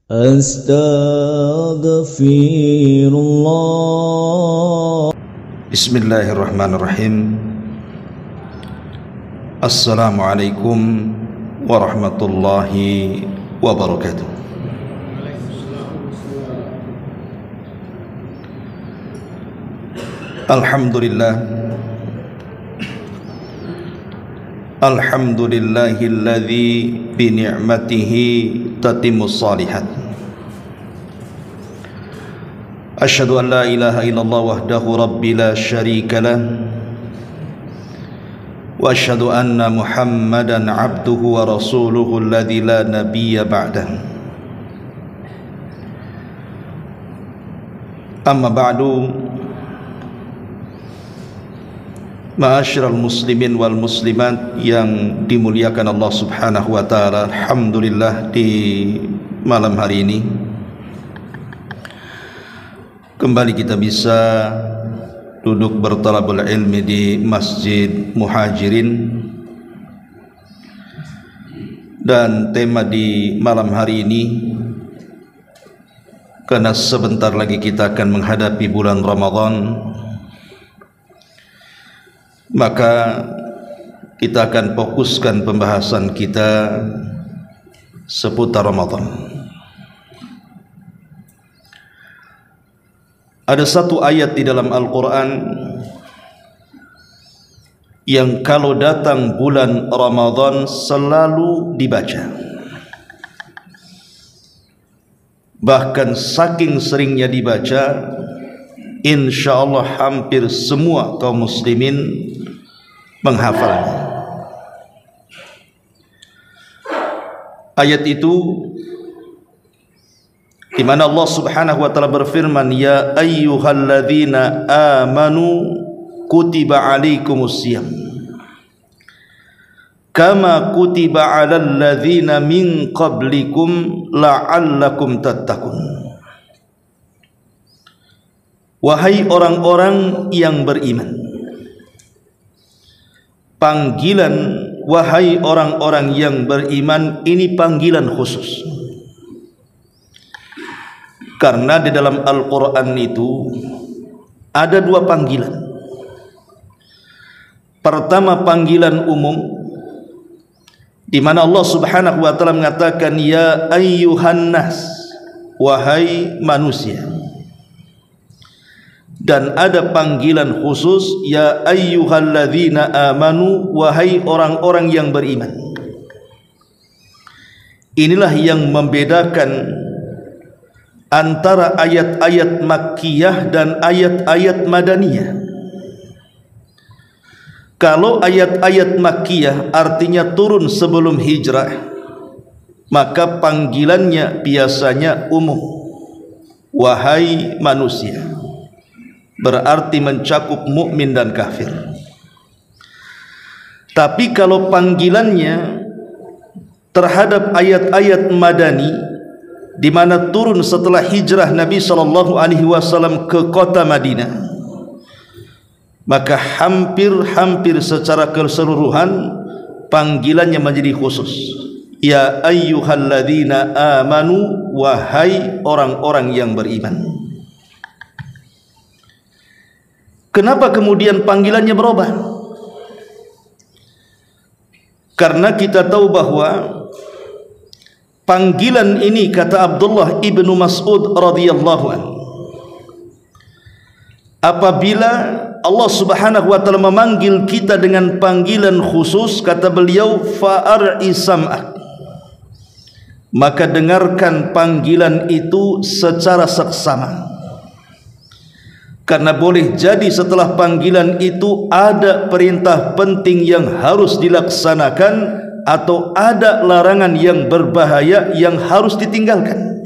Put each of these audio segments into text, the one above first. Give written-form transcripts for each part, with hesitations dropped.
Astaghfirullah. Bismillahirrahmanirrahim. Assalamualaikum warahmatullahi wabarakatuh. Alhamdulillah. Alhamdulillahilladzi bi ni'matihi tatimmus shalihat. Asyhadu an la ilaha illallah wahdahu rabbi la syarika lah. Wa asyhadu anna Muhammadan abduhu wa rasuluhu alladzi la nabiyya ba'dah. Amma ba'du. Ma'asyiral muslimin wal muslimat yang dimuliakan Allah Subhanahu wa taala, alhamdulillah di malam hari ini kembali kita bisa duduk bertalabul ilmi di Masjid Muhajirin, dan tema di malam hari ini, karena sebentar lagi kita akan menghadapi bulan Ramadan, maka kita akan fokuskan pembahasan kita seputar Ramadan. Ada satu ayat di dalam Al-Quran yang kalau datang bulan Ramadan selalu dibaca. Bahkan saking seringnya dibaca, insyaallah hampir semua kaum muslimin menghafalnya. Ayat itu di mana Allah Subhanahu wa taala berfirman, ya ayyuhalladzina amanu kutiba alaikumusiyam kama kutiba alal ladzina min qablikum la'allakum tattaqun. Wahai orang-orang yang beriman, panggilan wahai orang-orang yang beriman ini panggilan khusus, karena di dalam Al-Quran itu ada dua panggilan. Pertama panggilan umum, di mana Allah Subhanahu wa taala mengatakan ya ayyuhan nas, wahai manusia. Dan ada panggilan khusus ya ayyuhalladzina amanu, wahai orang-orang yang beriman. Inilah yang membedakan antara ayat-ayat Makkiyah dan ayat-ayat Madaniyah. Kalau ayat-ayat Makkiyah artinya turun sebelum hijrah, maka panggilannya biasanya umum, wahai manusia, berarti mencakup mukmin dan kafir. Tapi kalau panggilannya terhadap ayat-ayat Madani, di mana turun setelah hijrah Nabi sallallahu alaihi wasallam ke kota Madinah, maka hampir secara keseluruhan panggilannya menjadi khusus. Ya ayyuhalladzina amanu, wahai orang-orang yang beriman. Kenapa kemudian panggilannya berubah? Karena kita tahu bahwa panggilan ini, kata Abdullah ibnu Mas'ud radhiyallahu anhu, apabila Allah Subhanahu wa taala memanggil kita dengan panggilan khusus, kata beliau, fa'ar'i sam'ak, maka dengarkan panggilan itu secara seksama. Karena boleh jadi setelah panggilan itu ada perintah penting yang harus dilaksanakan, atau ada larangan yang berbahaya yang harus ditinggalkan.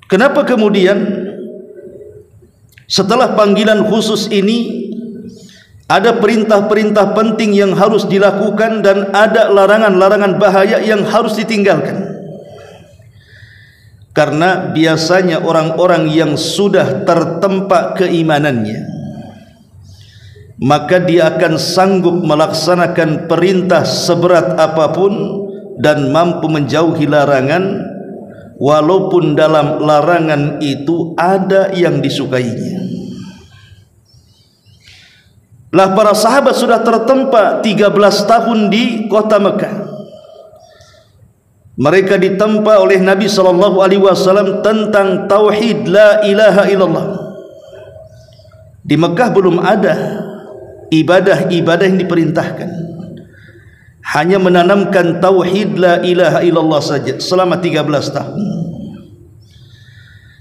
Kenapa kemudian setelah panggilan khusus ini ada perintah-perintah penting yang harus dilakukan dan ada larangan-larangan bahaya yang harus ditinggalkan? Karena biasanya orang-orang yang sudah tertempa keimanannya, maka dia akan sanggup melaksanakan perintah seberat apapun dan mampu menjauhi larangan, walaupun dalam larangan itu ada yang disukainya. Lah para sahabat sudah tertempa 13 tahun di kota Mekah. Mereka ditempa oleh Nabi SAW tentang tauhid la ilaha illallah. Di Mekah belum ada ibadah-ibadah yang diperintahkan, hanya menanamkan tauhid la ilaha illallah saja selama 13 tahun.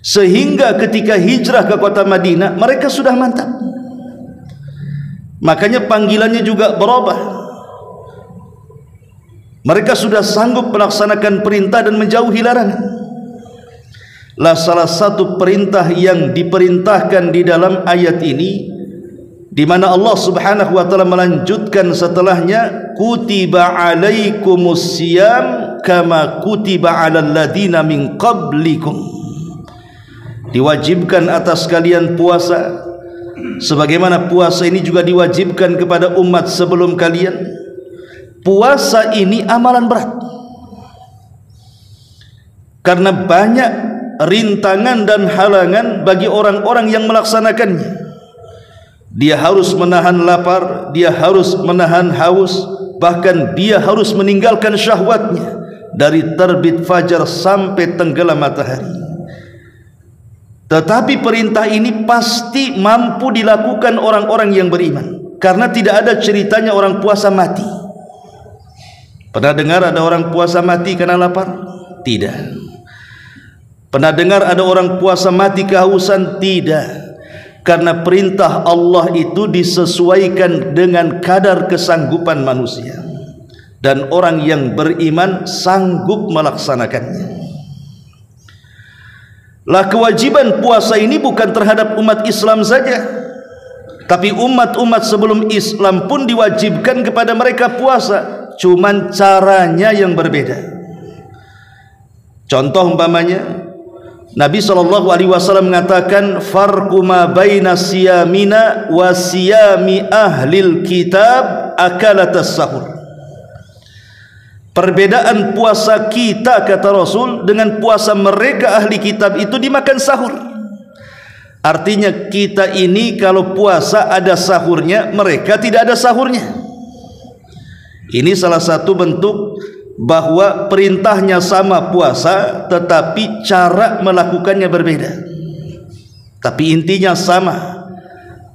Sehingga ketika hijrah ke kota Madinah, mereka sudah mantap. Makanya panggilannya juga berubah. Mereka sudah sanggup melaksanakan perintah dan menjauhi larangan. Lah salah satu perintah yang diperintahkan di dalam ayat ini, di mana Allah Subhanahu wa taala melanjutkan setelahnya, kutiba alaikumus siyam kama kutiba alal ladina min qablikum. Diwajibkan atas kalian puasa sebagaimana puasa ini juga diwajibkan kepada umat sebelum kalian. Puasa ini amalan berat karena banyak rintangan dan halangan bagi orang-orang yang melaksanakannya. Dia harus menahan lapar, dia harus menahan haus, bahkan dia harus meninggalkan syahwatnya dari terbit fajar sampai tenggelam matahari. Tetapi perintah ini pasti mampu dilakukan orang-orang yang beriman, karena tidak ada ceritanya orang puasa mati. Pernah dengar ada orang puasa mati karena lapar? Tidak. Pernah dengar ada orang puasa mati kehausan? Tidak. Karena perintah Allah itu disesuaikan dengan kadar kesanggupan manusia, dan orang yang beriman sanggup melaksanakannya. Lah kewajiban puasa ini bukan terhadap umat Islam saja, tapi umat-umat sebelum Islam pun diwajibkan kepada mereka puasa, cuman caranya yang berbeda. Contoh umpamanya, Nabi SAW mengatakan, farqu ma baina siyamina wa siyami ahlil kitab akalatas sahur. Perbedaan puasa kita, kata Rasul, dengan puasa mereka ahli kitab itu dimakan sahur. Artinya kita ini kalau puasa ada sahurnya, mereka tidak ada sahurnya. Ini salah satu bentuk bahwa perintahnya sama puasa, tetapi cara melakukannya berbeda. Tapi intinya sama,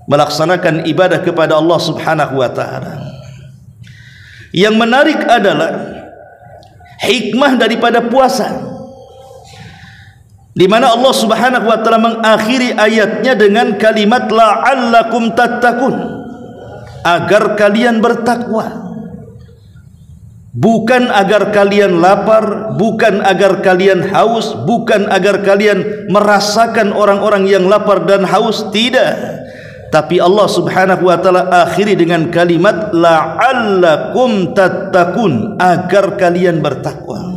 melaksanakan ibadah kepada Allah Subhanahu wa taala. Yang menarik adalah hikmah daripada puasa, di mana Allah Subhanahu wa taala mengakhiri ayatnya dengan kalimat la'allakum tattaqun, agar kalian bertakwa. Bukan agar kalian lapar, bukan agar kalian haus, bukan agar kalian merasakan orang-orang yang lapar dan haus, tidak. Tapi Allah Subhanahu wa taala akhiri dengan kalimat la'allakum tattaqun, agar kalian bertakwa.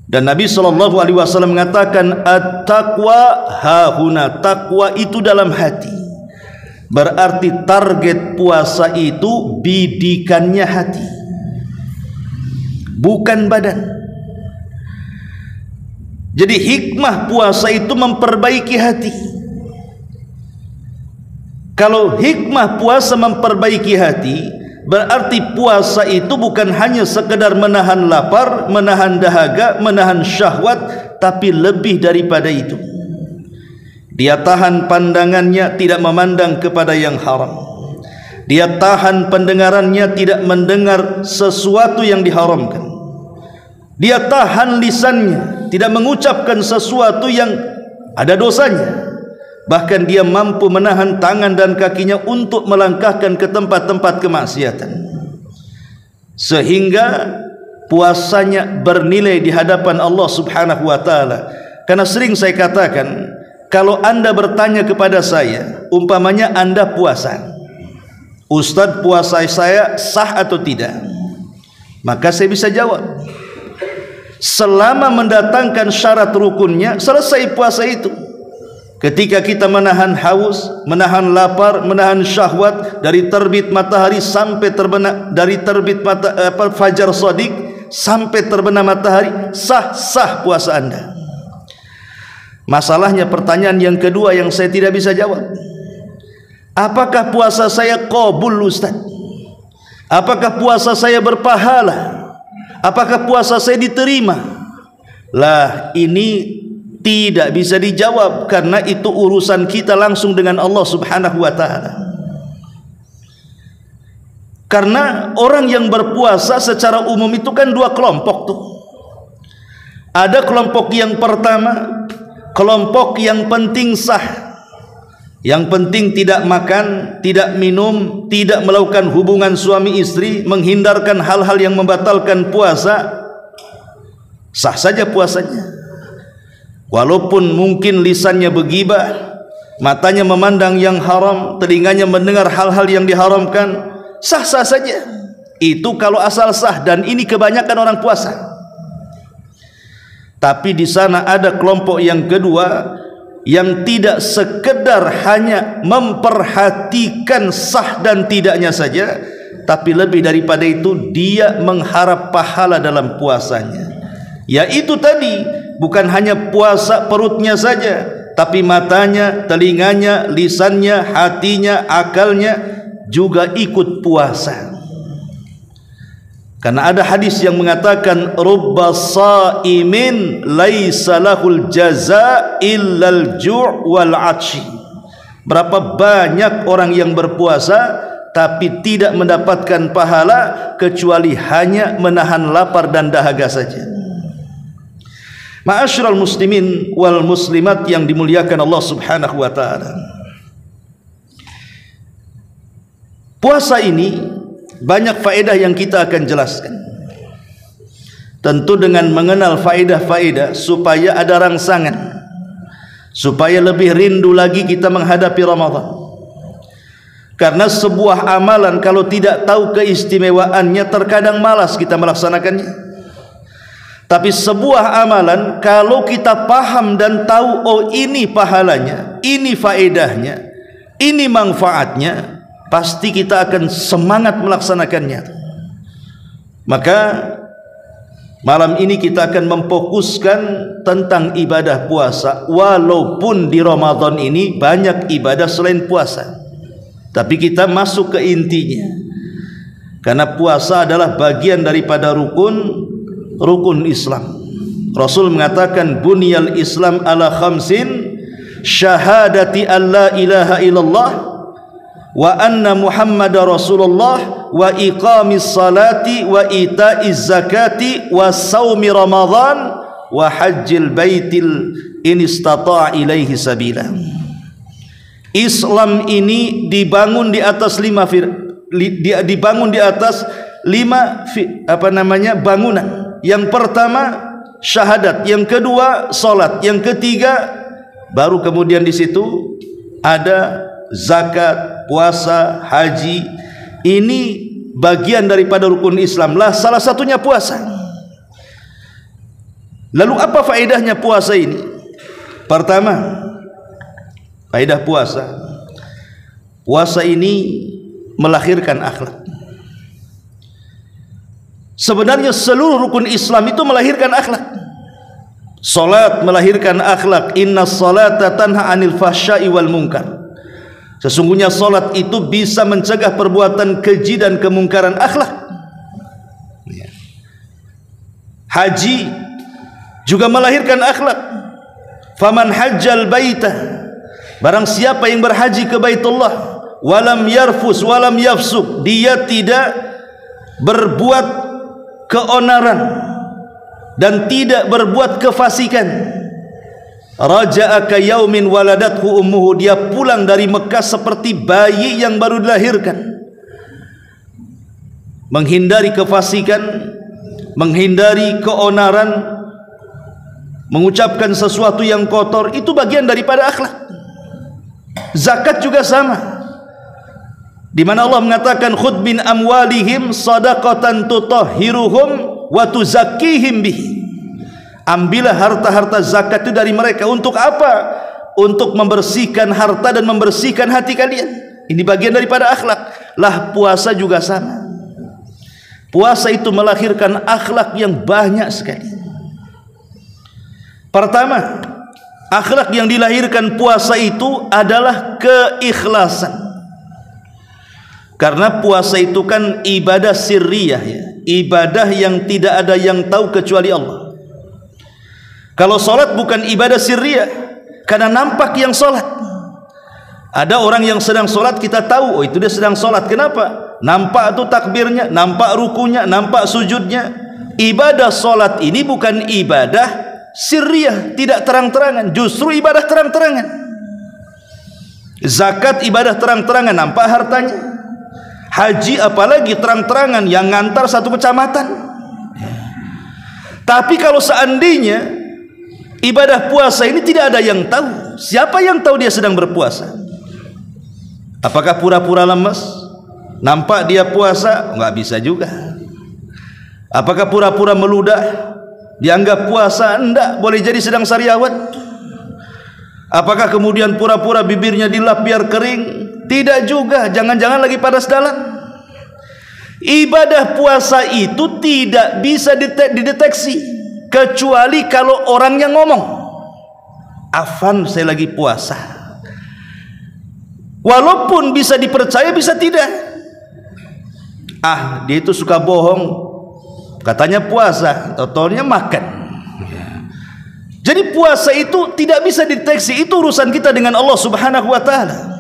Dan Nabi SAW mengatakan at-taqwa hahuna, takwa itu dalam hati. Berarti target puasa itu bidikannya hati, bukan badan. Jadi hikmah puasa itu memperbaiki hati. Kalau hikmah puasa memperbaiki hati, berarti puasa itu bukan hanya sekedar menahan lapar, menahan dahaga, menahan syahwat, tapi lebih daripada itu. Dia tahan pandangannya, tidak memandang kepada yang haram. Dia tahan pendengarannya, tidak mendengar sesuatu yang diharamkan. Dia tahan lisannya, tidak mengucapkan sesuatu yang ada dosanya. Bahkan dia mampu menahan tangan dan kakinya untuk melangkahkan ke tempat-tempat kemaksiatan, sehingga puasanya bernilai di hadapan Allah Subhanahu wa taala. Karena sering saya katakan, kalau Anda bertanya kepada saya, umpamanya Anda puasa, Ustadz, puasa saya sah atau tidak? Maka saya bisa jawab, selama mendatangkan syarat rukunnya, selesai puasa itu. Ketika kita menahan haus, menahan lapar, menahan syahwat dari terbit matahari sampai terbenam, dari terbit fajar shadiq sampai terbenam matahari, sah-sah puasa Anda. Masalahnya pertanyaan yang kedua yang saya tidak bisa jawab, apakah puasa saya qabul Ustaz? Apakah puasa saya berpahala? Apakah puasa saya diterima? Lah, ini tidak bisa dijawab karena itu urusan kita langsung dengan Allah Subhanahu wa taala. Karena orang yang berpuasa secara umum itu kan dua kelompok tuh. Ada kelompok yang pertama, kelompok yang penting sah, yang penting tidak makan, tidak minum, tidak melakukan hubungan suami istri, menghindarkan hal-hal yang membatalkan puasa, sah saja puasanya. Walaupun mungkin lisannya bergibah, matanya memandang yang haram, telinganya mendengar hal-hal yang diharamkan, sah-sah saja. Itu kalau asal sah, dan ini kebanyakan orang puasa. Tapi di sana ada kelompok yang kedua yang tidak sekedar hanya memperhatikan sah dan tidaknya saja, tapi lebih daripada itu dia mengharap pahala dalam puasanya. Yaitu tadi, bukan hanya puasa perutnya saja, tapi matanya, telinganya, lisannya, hatinya, akalnya juga ikut puasa. Karena ada hadis yang mengatakan rubba shaimin laisa lahul jaza illal ju' wal 'atshi. Berapa banyak orang yang berpuasa tapi tidak mendapatkan pahala kecuali hanya menahan lapar dan dahaga saja. Ma'asyiral muslimin wal muslimat yang dimuliakan Allah Subhanahu wa taala. Puasa ini banyak faedah yang kita akan jelaskan. Tentu dengan mengenal faedah-faedah supaya ada rangsangan, supaya lebih rindu lagi kita menghadapi Ramadan. Karena sebuah amalan kalau tidak tahu keistimewaannya terkadang malas kita melaksanakannya. Tapi sebuah amalan kalau kita paham dan tahu, oh ini pahalanya, ini faedahnya, ini manfaatnya, pasti kita akan semangat melaksanakannya. Maka malam ini kita akan memfokuskan tentang ibadah puasa. Walaupun di Ramadan ini banyak ibadah selain puasa, tapi kita masuk ke intinya. Karena puasa adalah bagian daripada rukun Islam. Rasul mengatakan bunyal Islam ala khamsin, syahadati an la ilaha illallah wa anna Muhammadar Rasulullah wa iqamis salati wa itaiz zakati wa saumi Ramadan wa hajjil baitil in istata'a ilaihi sabila. Islam ini dibangun di atas bangunan. Yang pertama syahadat, yang kedua salat, yang ketiga baru kemudian di situ ada zakat, puasa, haji. Ini bagian daripada rukun Islam lah, salah satunya puasa. Lalu apa faedahnya puasa ini? Pertama, faedah puasa, puasa ini melahirkan akhlak. Sebenarnya seluruh rukun Islam itu melahirkan akhlak. Salat melahirkan akhlak. Inna salata tanha anil fahsya'i wal munkar. Sesungguhnya salat itu bisa mencegah perbuatan keji dan kemungkaran akhlak. Haji juga melahirkan akhlak. Faman hajjal baita, barang siapa yang berhaji ke Baitullah, walam yarfus walam yafsuk, dia tidak berbuat keonaran dan tidak berbuat kefasikan, raja'a ka yaumin waladathu ummuhu, dia pulang dari Mekah seperti bayi yang baru dilahirkan. Menghindari kefasikan, menghindari keonaran, mengucapkan sesuatu yang kotor, itu bagian daripada akhlak. Zakat juga sama, di mana Allah mengatakan khudh min amwalihim shadaqatan tutahhiruhum wa tuzakkihim bihi. Ambillah harta-harta zakat itu dari mereka. Untuk apa? Untuk membersihkan harta dan membersihkan hati kalian. Ini bagian daripada akhlak. Lah puasa juga sama. Puasa itu melahirkan akhlak yang banyak sekali. Pertama, akhlak yang dilahirkan puasa itu adalah keikhlasan. Karena puasa itu kan ibadah sirriyah, ya, ibadah yang tidak ada yang tahu kecuali Allah. Kalau solat bukan ibadah sirriyah, karena nampak yang solat. Ada orang yang sedang solat, kita tahu, oh itu dia sedang solat. Kenapa? Nampak tuh takbirnya, nampak rukunya, nampak sujudnya. Ibadah solat ini bukan ibadah sirriyah, tidak terang-terangan, justru ibadah terang-terangan. Zakat ibadah terang-terangan, nampak hartanya. Haji apalagi terang-terangan, yang ngantar satu kecamatan. Tapi kalau seandainya ibadah puasa ini tidak ada yang tahu, siapa yang tahu dia sedang berpuasa? Apakah pura-pura lemas? Nampak dia puasa? Enggak bisa juga. Apakah pura-pura meludah? Dianggap puasa? Enggak, boleh jadi sedang sariawat. Apakah kemudian pura-pura bibirnya dilap biar kering? Tidak juga, jangan-jangan lagi padas dalam. Ibadah puasa itu tidak bisa dideteksi kecuali kalau orangnya ngomong, "Afan, saya lagi puasa." Walaupun bisa dipercaya, bisa tidak. Ah, dia itu suka bohong, katanya puasa, totalnya makan. Jadi puasa itu tidak bisa dideteksi. Itu urusan kita dengan Allah Subhanahu wa ta'ala.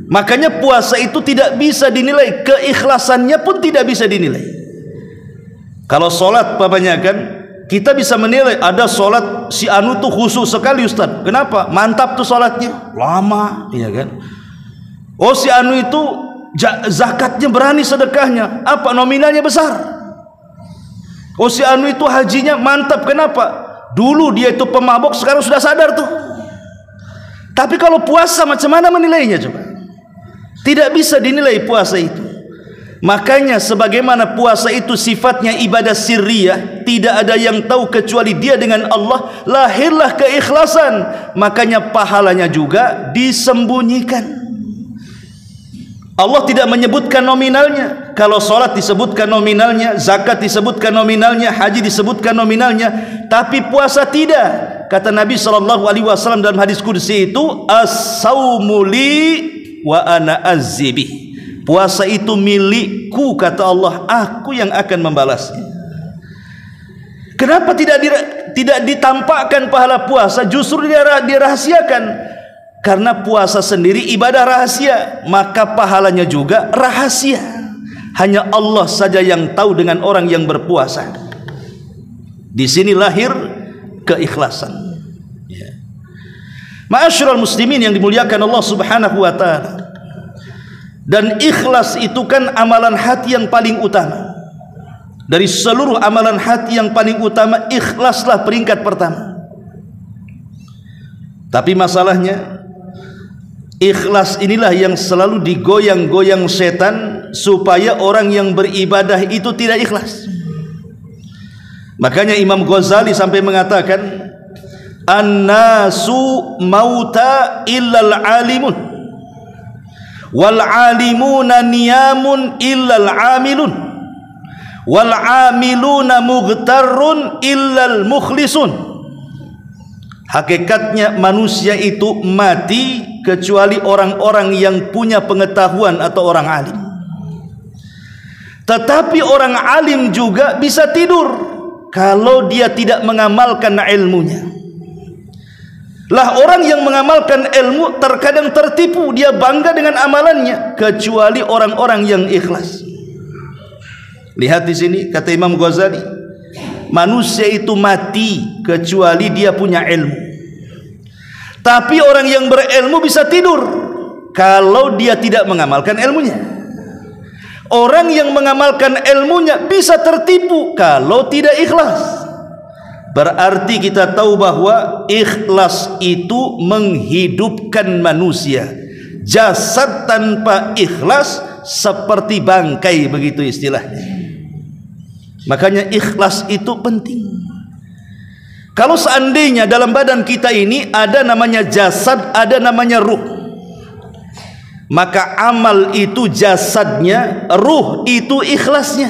Makanya puasa itu tidak bisa dinilai, keikhlasannya pun tidak bisa dinilai. Kalau sholat papanya kan, kita bisa menilai, ada sholat si anu tuh khusyuk sekali Ustaz. Kenapa? Mantap tuh sholatnya, lama, iya kan? Oh si anu itu zakatnya berani, sedekahnya apa, nominalnya besar. Oh si anu itu hajinya mantap. Kenapa? Dulu dia itu pemabok, sekarang sudah sadar tuh. Tapi kalau puasa macam mana menilainya coba? Tidak bisa dinilai puasa itu. Makanya sebagaimana puasa itu sifatnya ibadah sirriyah, tidak ada yang tahu kecuali dia dengan Allah, lahirlah keikhlasan. Makanya pahalanya juga disembunyikan. Allah tidak menyebutkan nominalnya. Kalau sholat disebutkan nominalnya, zakat disebutkan nominalnya, haji disebutkan nominalnya. Tapi puasa tidak. Kata Nabi SAW dalam hadis qudsi itu, "As-saumu li wa ana azzibi." Puasa itu milikku, kata Allah, aku yang akan membalasnya. Kenapa tidak ditampakkan pahala puasa, justru dirahasiakan? Karena puasa sendiri ibadah rahasia, maka pahalanya juga rahasia. Hanya Allah saja yang tahu dengan orang yang berpuasa. Di sini lahir keikhlasan. Ya. Ma'asyiral muslimin yang dimuliakan Allah Subhanahu wa ta'ala. Dan ikhlas itu kan amalan hati yang paling utama. Dari seluruh amalan hati yang paling utama, ikhlaslah peringkat pertama. Tapi masalahnya, ikhlas inilah yang selalu digoyang-goyang setan supaya orang yang beribadah itu tidak ikhlas. Makanya Imam Ghazali sampai mengatakan, "An-nasu mauta illal alimun, wal alimuna niyamun illal amilun, wal amiluna mughtarrun illal mukhlisun." Hakikatnya manusia itu mati kecuali orang-orang yang punya pengetahuan atau orang alim. Tetapi orang alim juga bisa tidur kalau dia tidak mengamalkan ilmunya. Lah orang yang mengamalkan ilmu terkadang tertipu, dia bangga dengan amalannya, kecuali orang-orang yang ikhlas. Lihat di sini kata Imam Ghazali, manusia itu mati kecuali dia punya ilmu. Tapi orang yang berilmu bisa tidur kalau dia tidak mengamalkan ilmunya. Orang yang mengamalkan ilmunya bisa tertipu kalau tidak ikhlas. Berarti kita tahu bahwa ikhlas itu menghidupkan manusia. Jasad tanpa ikhlas seperti bangkai, begitu istilahnya. Makanya ikhlas itu penting. Kalau seandainya dalam badan kita ini ada namanya jasad, ada namanya ruh. maka amal itu jasadnya, ruh itu ikhlasnya.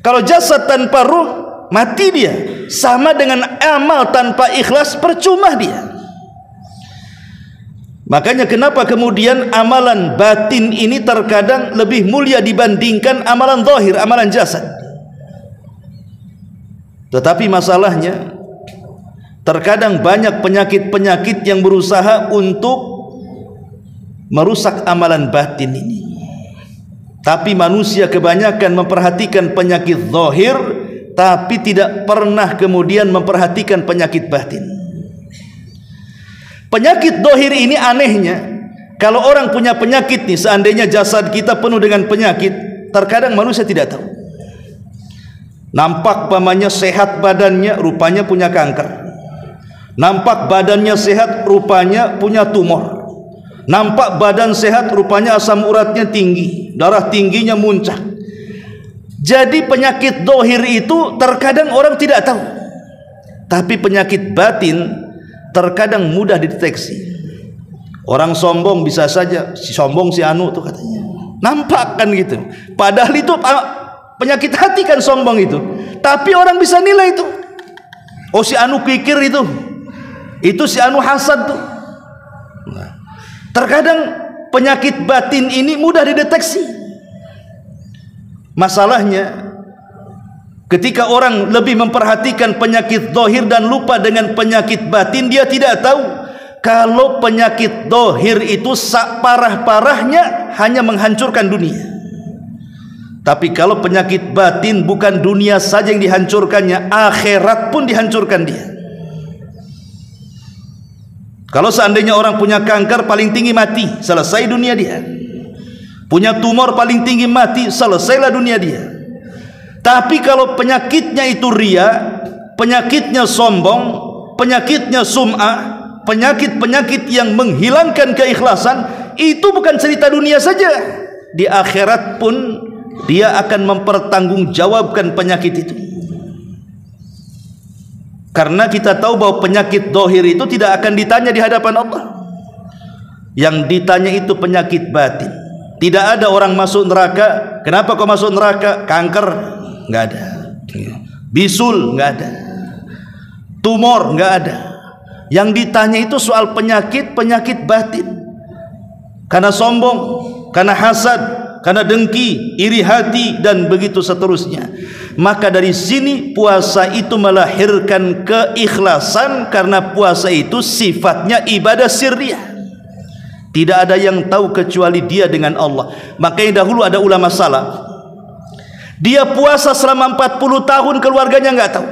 Kalau jasad tanpa ruh, mati dia. Sama dengan amal tanpa ikhlas, percuma dia. Makanya kenapa kemudian amalan batin ini terkadang lebih mulia dibandingkan amalan zahir, amalan jasad. Tetapi masalahnya, terkadang banyak penyakit-penyakit yang berusaha untuk merusak amalan batin ini. Tapi manusia kebanyakan memperhatikan penyakit zahir, tapi tidak pernah kemudian memperhatikan penyakit batin. Penyakit zahir ini anehnya, kalau orang punya penyakit nih, seandainya jasad kita penuh dengan penyakit, terkadang manusia tidak tahu. Nampak pamannya sehat badannya, rupanya punya kanker. Nampak badannya sehat, rupanya punya tumor. Nampak badan sehat, rupanya asam uratnya tinggi, darah tingginya muncak. Jadi penyakit zahir itu terkadang orang tidak tahu. Tapi penyakit batin terkadang mudah dideteksi. Orang sombong bisa saja, si sombong si anu tuh katanya. Nampak kan gitu. Padahal itu penyakit hati kan sombong itu. Tapi orang bisa nilai itu. Oh si anu kikir itu. Itu si anu hasad tuh. Nah, terkadang penyakit batin ini mudah dideteksi. Masalahnya, ketika orang lebih memperhatikan penyakit zahir dan lupa dengan penyakit batin, dia tidak tahu kalau penyakit zahir itu parah-parahnya hanya menghancurkan dunia. Tapi kalau penyakit batin, bukan dunia saja yang dihancurkannya, akhirat pun dihancurkan dia. Kalau seandainya orang punya kanker, paling tinggi mati, selesai dunia dia. Punya tumor, paling tinggi mati, selesailah dunia dia. Tapi kalau penyakitnya itu ria, penyakitnya sombong, penyakitnya sum'ah, penyakit-penyakit yang menghilangkan keikhlasan, itu bukan cerita dunia saja. Di akhirat pun dia akan mempertanggungjawabkan penyakit itu. Karena kita tahu bahwa penyakit zahir itu tidak akan ditanya di hadapan Allah. Yang ditanya itu penyakit batin. Tidak ada orang masuk neraka, kenapa kau masuk neraka? Kanker, nggak ada. Bisul, nggak ada. Tumor, nggak ada. Yang ditanya itu soal penyakit batin. Karena sombong, karena hasad, karena dengki, iri hati, dan begitu seterusnya. Maka dari sini puasa itu melahirkan keikhlasan, karena puasa itu sifatnya ibadah sirriyah. Tidak ada yang tahu kecuali dia dengan Allah. Makanya dahulu ada ulama salaf, dia puasa selama 40 tahun, keluarganya nggak tahu.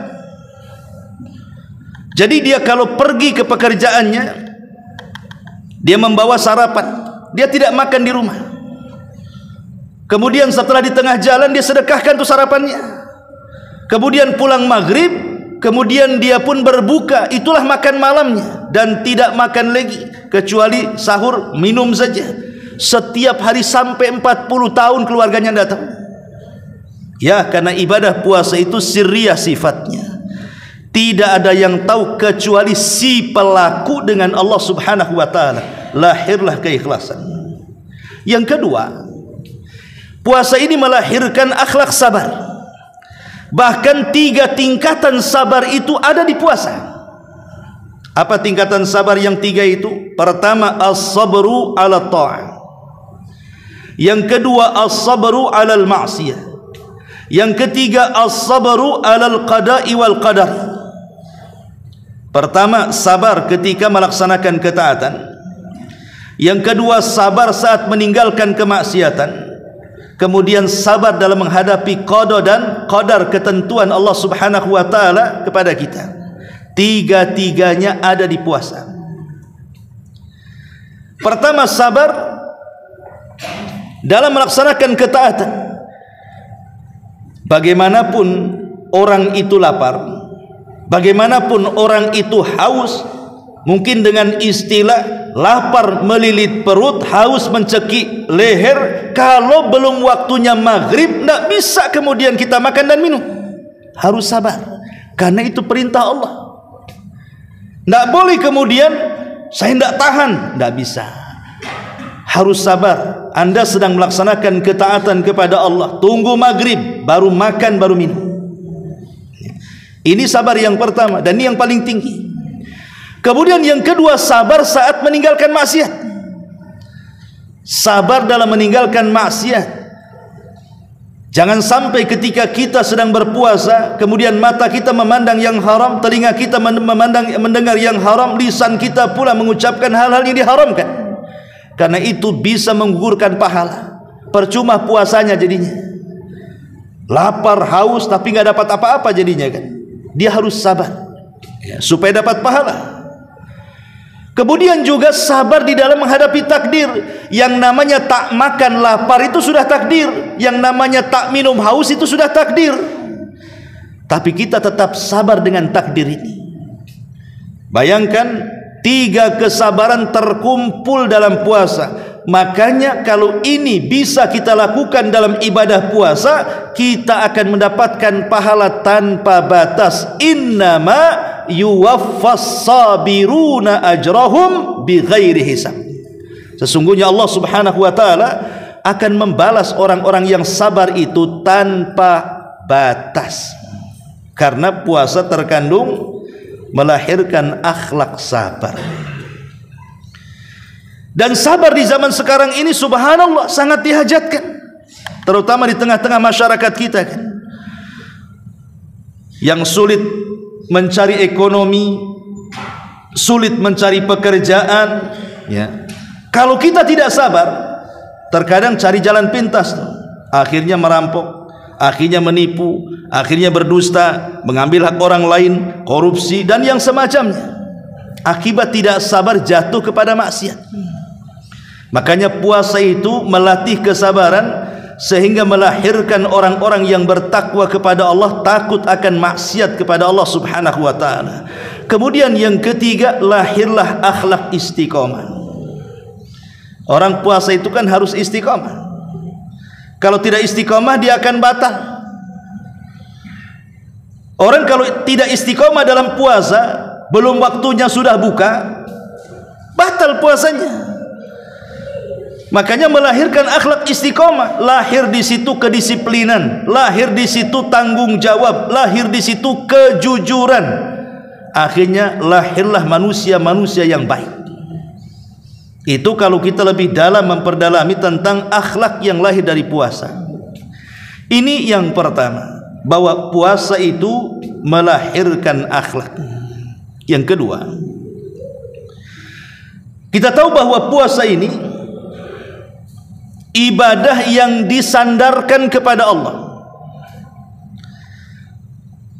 Jadi dia kalau pergi ke pekerjaannya, dia membawa sarapan, dia tidak makan di rumah. Kemudian setelah di tengah jalan dia sedekahkan tuh sarapannya. Kemudian pulang maghrib, kemudian dia pun berbuka, itulah makan malamnya, dan tidak makan lagi kecuali sahur, minum saja. Setiap hari sampai 40 tahun keluarganya datang. Ya, karena ibadah puasa itu sirriyah sifatnya. Tidak ada yang tahu kecuali si pelaku dengan Allah Subhanahu wa taala. Lahirlah keikhlasan. Yang kedua, puasa ini melahirkan akhlak sabar. Bahkan 3 tingkatan sabar itu ada di puasa. Apa tingkatan sabar yang 3 itu? Pertama, as-sabru ala ta'ah. Yang kedua, as-sabru ala al-ma'siyah. Yang ketiga, as-sabru ala al-qada'i wal qadar. Pertama, sabar ketika melaksanakan ketaatan. Yang kedua, sabar saat meninggalkan kemaksiatan. Kemudian sabar dalam menghadapi qada dan qadar, ketentuan Allah Subhanahu wa taala kepada kita. 3-tiganya ada di puasa. Pertama, sabar dalam melaksanakan ketaatan. Bagaimanapun orang itu lapar, bagaimanapun orang itu haus, mungkin dengan istilah lapar melilit perut, haus mencekik leher, kalau belum waktunya maghrib, tidak bisa kemudian kita makan dan minum. Harus sabar, karena itu perintah Allah. Tidak boleh kemudian saya tidak tahan, tidak bisa. harus sabar. Anda sedang melaksanakan ketaatan kepada Allah, tunggu maghrib baru makan baru minum. Ini sabar yang pertama dan ini yang paling tinggi. Kemudian yang kedua, sabar saat meninggalkan maksiat. Sabar dalam meninggalkan maksiat. Jangan sampai ketika kita sedang berpuasa, kemudian mata kita memandang yang haram, telinga kita mendengar yang haram, lisan kita pula mengucapkan hal-hal yang diharamkan. Karena itu bisa menggugurkan pahala. Percuma puasanya jadinya. Lapar, haus, tapi nggak dapat apa-apa jadinya kan. Dia harus sabar ya, supaya dapat pahala. Kemudian juga sabar di dalam menghadapi takdir. Yang namanya tak makan lapar itu sudah takdir. Yang namanya tak minum haus itu sudah takdir. Tapi kita tetap sabar dengan takdir ini. Bayangkan 3 kesabaran terkumpul dalam puasa. Makanya kalau ini bisa kita lakukan dalam ibadah puasa, kita akan mendapatkan pahala tanpa batas. Innama yuwaffas sabiruna ajrahum bighairi hisab. Sesungguhnya Allah Subhanahu wa taala akan membalas orang-orang yang sabar itu tanpa batas. Karena puasa terkandung melahirkan akhlak sabar. Dan sabar di zaman sekarang ini subhanallah sangat dihajatkan, terutama di tengah-tengah masyarakat kita kan, yang sulit mencari ekonomi, sulit mencari pekerjaan ya. Kalau kita tidak sabar, terkadang cari jalan pintas tuh. Akhirnya merampok, akhirnya menipu, akhirnya berdusta, mengambil hak orang lain, korupsi dan yang semacamnya. Akibat tidak sabar jatuh kepada maksiat. Makanya puasa itu melatih kesabaran sehingga melahirkan orang-orang yang bertakwa kepada Allah, takut akan maksiat kepada Allah Subhanahu wa taala. Kemudian yang ketiga, lahirlah akhlak istiqomah. Orang puasa itu kan harus istiqomah. Kalau tidak istiqomah dia akan batal. Orang kalau tidak istiqomah dalam puasa, belum waktunya sudah buka, batal puasanya. Makanya melahirkan akhlak istiqomah, lahir di situ kedisiplinan, lahir di situ tanggung jawab, lahir di situ kejujuran. Akhirnya lahirlah manusia-manusia yang baik. Itu kalau kita lebih dalam memperdalami tentang akhlak yang lahir dari puasa. Ini yang pertama, bahwa puasa itu melahirkan akhlak. Yang kedua, kita tahu bahwa puasa ini ibadah yang disandarkan kepada Allah.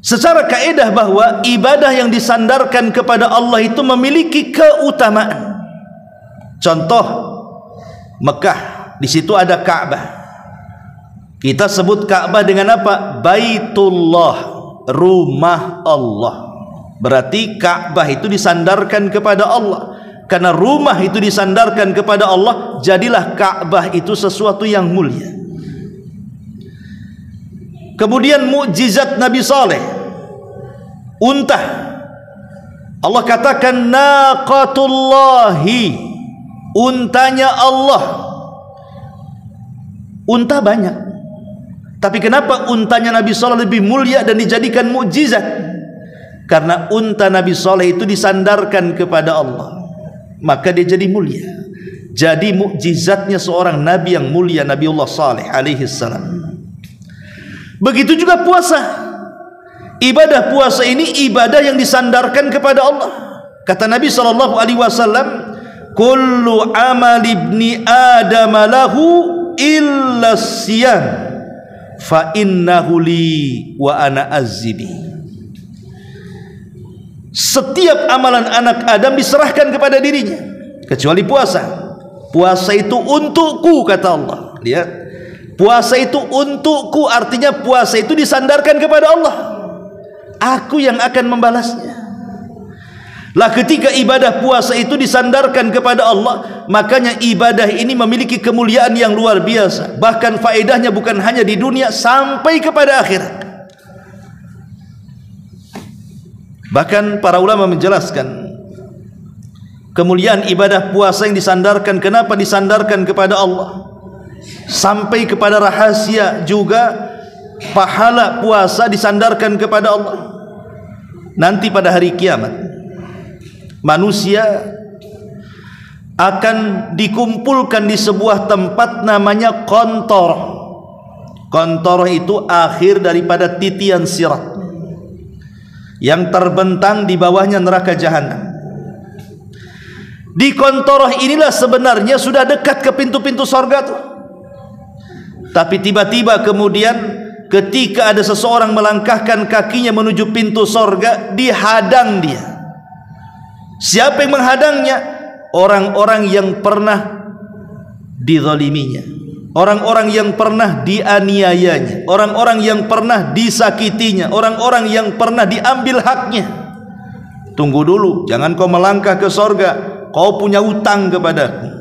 Secara kaidah bahwa ibadah yang disandarkan kepada Allah itu memiliki keutamaan. Contoh Mekah, di situ ada Ka'bah. Kita sebut Ka'bah dengan apa? Baitullah, rumah Allah. Berarti Ka'bah itu disandarkan kepada Allah. Karena rumah itu disandarkan kepada Allah, jadilah Ka'bah itu sesuatu yang mulia. Kemudian mukjizat Nabi Saleh, unta. Allah katakan naqatullahi, untanya Allah. Unta banyak, tapi kenapa untanya Nabi Saleh lebih mulia dan dijadikan mukjizat? Karena unta Nabi Saleh itu disandarkan kepada Allah, maka dia jadi mulia. Jadi mukjizatnya seorang nabi yang mulia, Nabiullah Saleh alaihi salam. Begitu juga puasa. Ibadah puasa ini ibadah yang disandarkan kepada Allah. Kata Nabi sallallahu alaihi wasallam, kullu amal ibni adam lahu illa siyam fa innahu li wa ana azzibi. Setiap amalan anak Adam diserahkan kepada dirinya kecuali puasa. Puasa itu untukku, kata Allah. Lihat, puasa itu untukku, artinya puasa itu disandarkan kepada Allah. Aku yang akan membalasnya. Lah ketika ibadah puasa itu disandarkan kepada Allah, makanya ibadah ini memiliki kemuliaan yang luar biasa. Bahkan faedahnya bukan hanya di dunia, sampai kepada akhirat. Bahkan para ulama menjelaskan, kemuliaan ibadah puasa yang disandarkan, kenapa disandarkan kepada Allah, sampai kepada rahasia juga pahala puasa disandarkan kepada Allah. Nanti pada hari kiamat manusia akan dikumpulkan di sebuah tempat namanya qantarah. Qantarah itu akhir daripada titian sirat yang terbentang di bawahnya neraka jahanam. Di qantarah inilah sebenarnya sudah dekat ke pintu-pintu surga tuh. Tapi tiba-tiba kemudian ketika ada seseorang melangkahkan kakinya menuju pintu surga, dihadang dia. Siapa yang menghadangnya? Orang-orang yang pernah dizaliminya, orang-orang yang pernah dianiayanya, orang-orang yang pernah disakitinya, orang-orang yang pernah diambil haknya. Tunggu dulu, jangan kau melangkah ke surga, kau punya hutang kepadaku.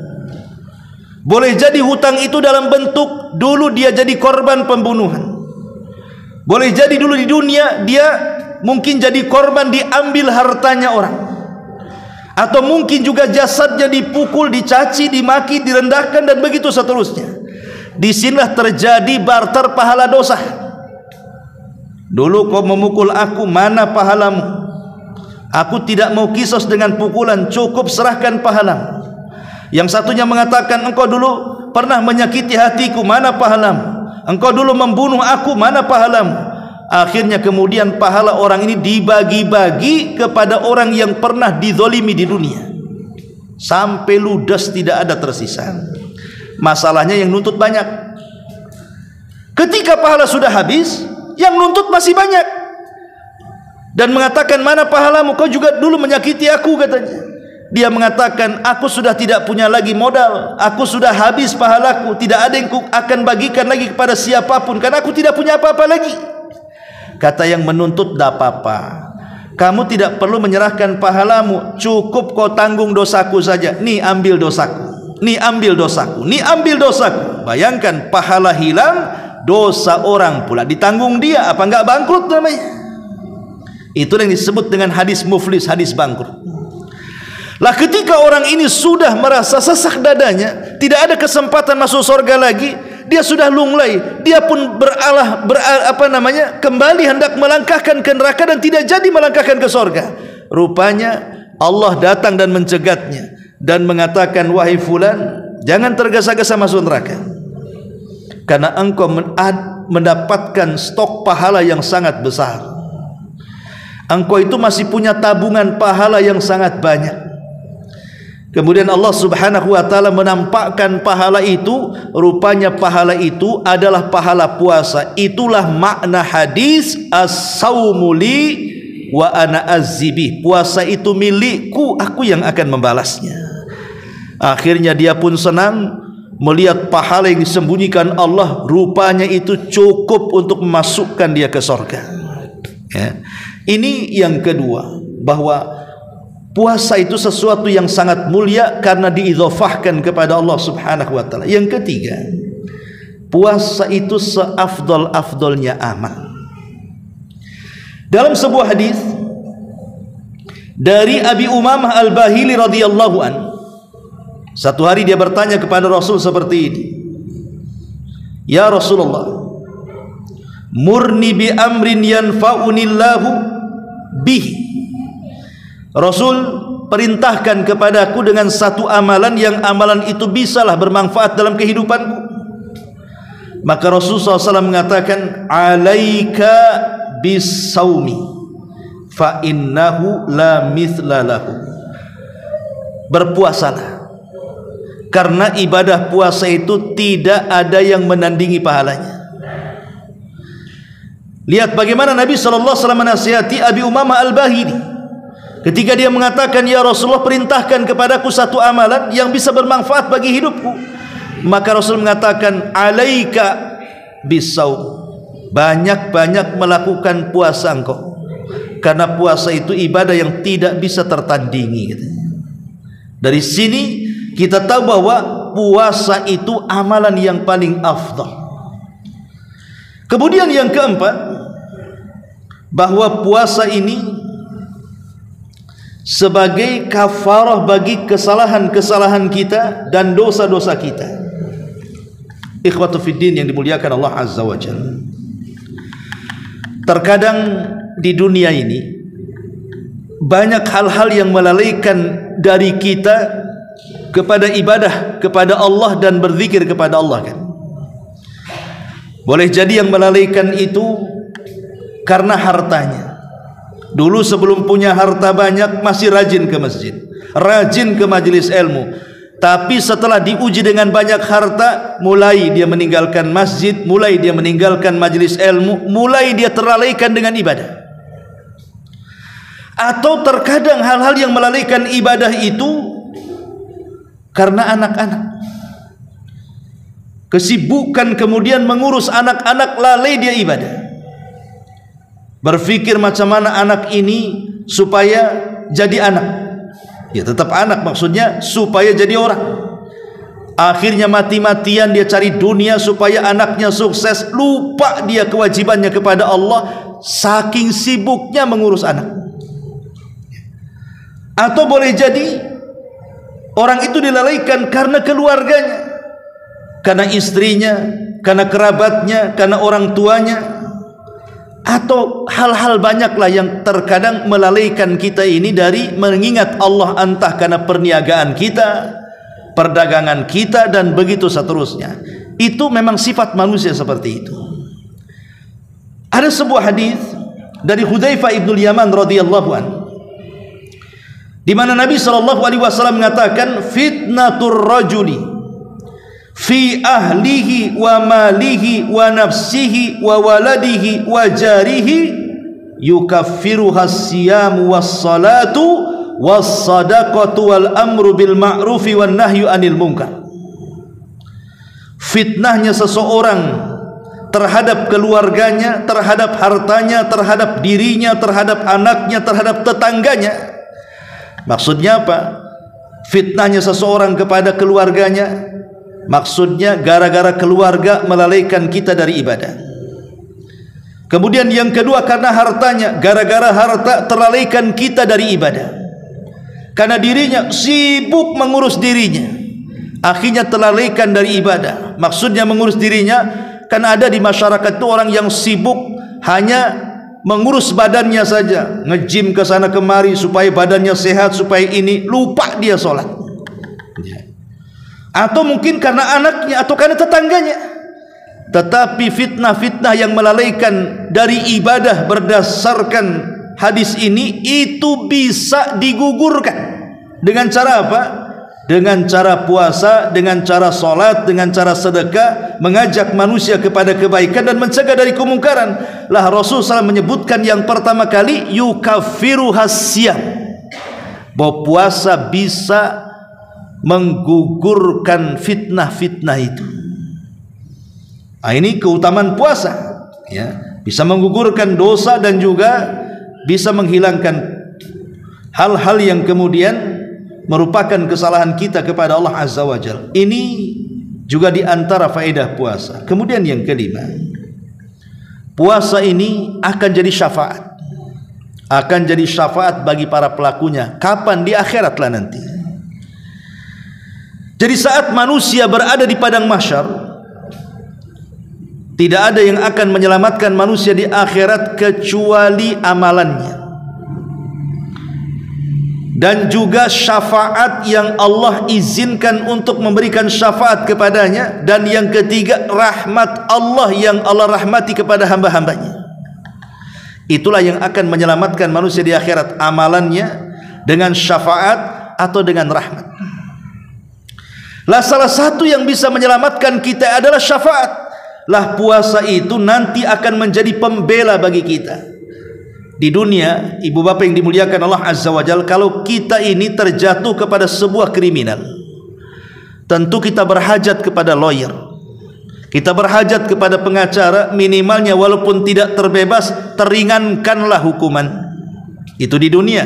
Boleh jadi hutang itu dalam bentuk dulu dia jadi korban pembunuhan, boleh jadi dulu di dunia dia mungkin jadi korban diambil hartanya orang, atau mungkin juga jasadnya dipukul, dicaci, dimaki, direndahkan, dan begitu seterusnya. Disinilah terjadi barter pahala dosa. Dulu kau memukul aku, mana pahalamu? Aku tidak mau kisos dengan pukulan, cukup serahkan pahalamu. Yang satunya mengatakan, engkau dulu pernah menyakiti hatiku, mana pahalamu? Engkau dulu membunuh aku, mana pahalamu? Akhirnya kemudian pahala orang ini dibagi-bagi kepada orang yang pernah dizalimi di dunia, sampai ludes tidak ada tersisa. Masalahnya yang nuntut banyak. Ketika pahala sudah habis, yang nuntut masih banyak, dan mengatakan, mana pahalamu? Kau juga dulu menyakiti aku, katanya. Dia mengatakan, aku sudah tidak punya lagi modal, aku sudah habis pahalaku, tidak ada yang akan bagikan lagi kepada siapapun, karena aku tidak punya apa-apa lagi. Kata yang menuntut, tidak apa-apa, kamu tidak perlu menyerahkan pahalamu, cukup kau tanggung dosaku saja. Nih ambil dosaku, nih ambil dosaku, nih ambil dosaku. Bayangkan, pahala hilang, dosa orang pula ditanggung dia. Apa enggak bangkrut namanya? Itu yang disebut dengan hadis muflis, hadis bangkrut. Lah ketika orang ini sudah merasa sesak dadanya, tidak ada kesempatan masuk surga lagi, dia sudah lunglai, dia pun kembali hendak melangkahkan ke neraka dan tidak jadi melangkahkan ke surga. Rupanya Allah datang dan mencegatnya dan mengatakan, wahai fulan, jangan tergesa-gesa masuk neraka, karena engkau mendapatkan stok pahala yang sangat besar. Engkau itu masih punya tabungan pahala yang sangat banyak. Kemudian Allah Subhanahu wa taala menampakkan pahala itu, rupanya pahala itu adalah pahala puasa. Itulah makna hadis as-saumu li wa ana azzibi. Puasa itu milikku, aku yang akan membalasnya. Akhirnya dia pun senang melihat pahala yang disembunyikan Allah, rupanya itu cukup untuk memasukkan dia ke surga. Ya. Ini yang kedua, bahwa puasa itu sesuatu yang sangat mulia karena diidhofahkan kepada Allah Subhanahu wa taala. Yang ketiga, puasa itu seafdal-afdalnya amal. Dalam sebuah hadis dari Abi Umamah Al-Bahili radhiyallahu an, satu hari dia bertanya kepada Rasul seperti ini, ya Rasulullah, murni bi amrin yanfa'unillahu bihi. Rasul, perintahkan kepadaku dengan satu amalan yang amalan itu bisalah bermanfaat dalam kehidupanku. Maka Rasulullah SAW mengatakan, alaika bisawmi fa innahu la mithla lahu. Berpuasalah, karena ibadah puasa itu tidak ada yang menandingi pahalanya. Lihat bagaimana Nabi SAW menasihati Abi Umamah Al-Bahili ketika dia mengatakan, ya Rasulullah, perintahkan kepadaku satu amalan yang bisa bermanfaat bagi hidupku. Maka Rasul mengatakan, alaika bisaum, banyak-banyak melakukan puasa engkau, karena puasa itu ibadah yang tidak bisa tertandingi. Dari sini kita tahu bahwa puasa itu amalan yang paling afdal. Kemudian yang keempat, bahwa puasa ini sebagai kafarah bagi kesalahan-kesalahan kita dan dosa-dosa kita. Ikhwatu fiddin yang dimuliakan Allah Azza wa Jalla. Terkadang di dunia ini banyak hal-hal yang melalaikan dari kita kepada ibadah kepada Allah dan berzikir kepada Allah kan. Boleh jadi yang melalaikan itu karena hartanya. Dulu sebelum punya harta banyak masih rajin ke masjid, rajin ke majelis ilmu. Tapi setelah diuji dengan banyak harta, mulai dia meninggalkan masjid, mulai dia meninggalkan majelis ilmu, mulai dia terlalaikan dengan ibadah. Atau terkadang hal-hal yang melalaikan ibadah itu karena anak-anak. Kesibukan kemudian mengurus anak-anak, lalai dia ibadah. Berpikir macam mana anak ini supaya jadi anak. Ya tetap anak, maksudnya supaya jadi orang. Akhirnya mati-matian dia cari dunia supaya anaknya sukses, lupa dia kewajibannya kepada Allah saking sibuknya mengurus anak. Atau boleh jadi orang itu dilalaikan karena keluarganya, karena istrinya, karena kerabatnya, karena orang tuanya. Atau hal-hal banyaklah yang terkadang melalaikan kita ini dari mengingat Allah, entah karena perniagaan kita, perdagangan kita, dan begitu seterusnya. Itu memang sifat manusia seperti itu. Ada sebuah hadis dari Hudzaifah ibnul Yaman radhiyallahu anhu, di mana Nabi SAW mengatakan, fitnatur rajuli fi ahlihi wa malihi wa nafsihi wa waladihi wa jarihi yukaffiruha as-siyamu was-salatu was-sadaqatu wal amru bil ma'rufi wan nahyu anil munkar. Fitnahnya seseorang terhadap keluarganya, terhadap hartanya, terhadap dirinya, terhadap anaknya, terhadap tetangganya. Maksudnya apa? Fitnahnya seseorang kepada keluarganya, maksudnya gara-gara keluarga melalaikan kita dari ibadah. Kemudian yang kedua karena hartanya, gara-gara harta terlalaikan kita dari ibadah. Karena dirinya sibuk mengurus dirinya, akhirnya terlalaikan dari ibadah. Maksudnya mengurus dirinya, karena ada di masyarakat itu orang yang sibuk hanya mengurus badannya saja, nge-gym ke sana kemari supaya badannya sehat, supaya ini, lupa dia sholat. Atau mungkin karena anaknya atau karena tetangganya. Tetapi fitnah-fitnah yang melalaikan dari ibadah berdasarkan hadis ini itu bisa digugurkan dengan cara apa? Dengan cara puasa, dengan cara sholat, dengan cara sedekah, mengajak manusia kepada kebaikan dan mencegah dari kemungkaran. Lah Rasulullah SAW menyebutkan yang pertama kali yukaffiruhas siyam, bahwa puasa bisa menggugurkan fitnah-fitnah itu. Nah, ini keutamaan puasa, ya, bisa menggugurkan dosa dan juga bisa menghilangkan hal-hal yang kemudian merupakan kesalahan kita kepada Allah Azza wa Jalla. Ini juga di antara faedah puasa. Kemudian yang kelima, puasa ini akan jadi syafaat, akan jadi syafaat bagi para pelakunya. Kapan? Di akhirat lah nanti. Jadi saat manusia berada di padang mahsyar, tidak ada yang akan menyelamatkan manusia di akhirat kecuali amalannya, dan juga syafaat yang Allah izinkan untuk memberikan syafaat kepadanya, dan yang ketiga rahmat Allah yang Allah rahmati kepada hamba-hambanya. Itulah yang akan menyelamatkan manusia di akhirat, amalannya dengan syafaat atau dengan rahmat. Lah salah satu yang bisa menyelamatkan kita adalah syafaat. Lah puasa itu nanti akan menjadi pembela bagi kita di dunia. Ibu bapak yang dimuliakan Allah Azza wa Jalla, kalau kita ini terjatuh kepada sebuah kriminal, tentu kita berhajat kepada lawyer, kita berhajat kepada pengacara, minimalnya walaupun tidak terbebas, teringankanlah hukuman itu di dunia.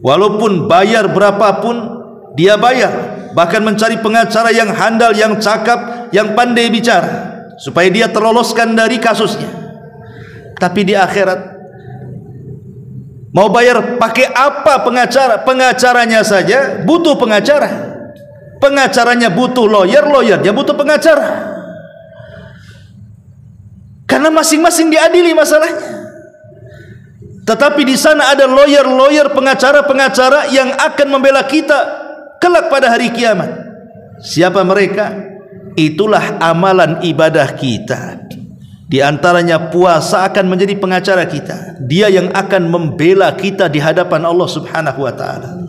Walaupun bayar berapapun dia bayar, bahkan mencari pengacara yang handal, yang cakap, yang pandai bicara supaya dia terloloskan dari kasusnya. Tapi di akhirat, Mau bayar pakai apa pengacara? Pengacaranya saja butuh pengacara. Pengacaranya butuh lawyer, lawyernya butuh pengacara. Karena masing-masing diadili masalahnya. Tetapi di sana ada lawyer, pengacara-pengacara yang akan membela kita kelak pada hari kiamat. Siapa mereka? Itulah amalan ibadah kita. Di antaranya puasa akan menjadi pengacara kita. Dia yang akan membela kita di hadapan Allah Subhanahu wa taala.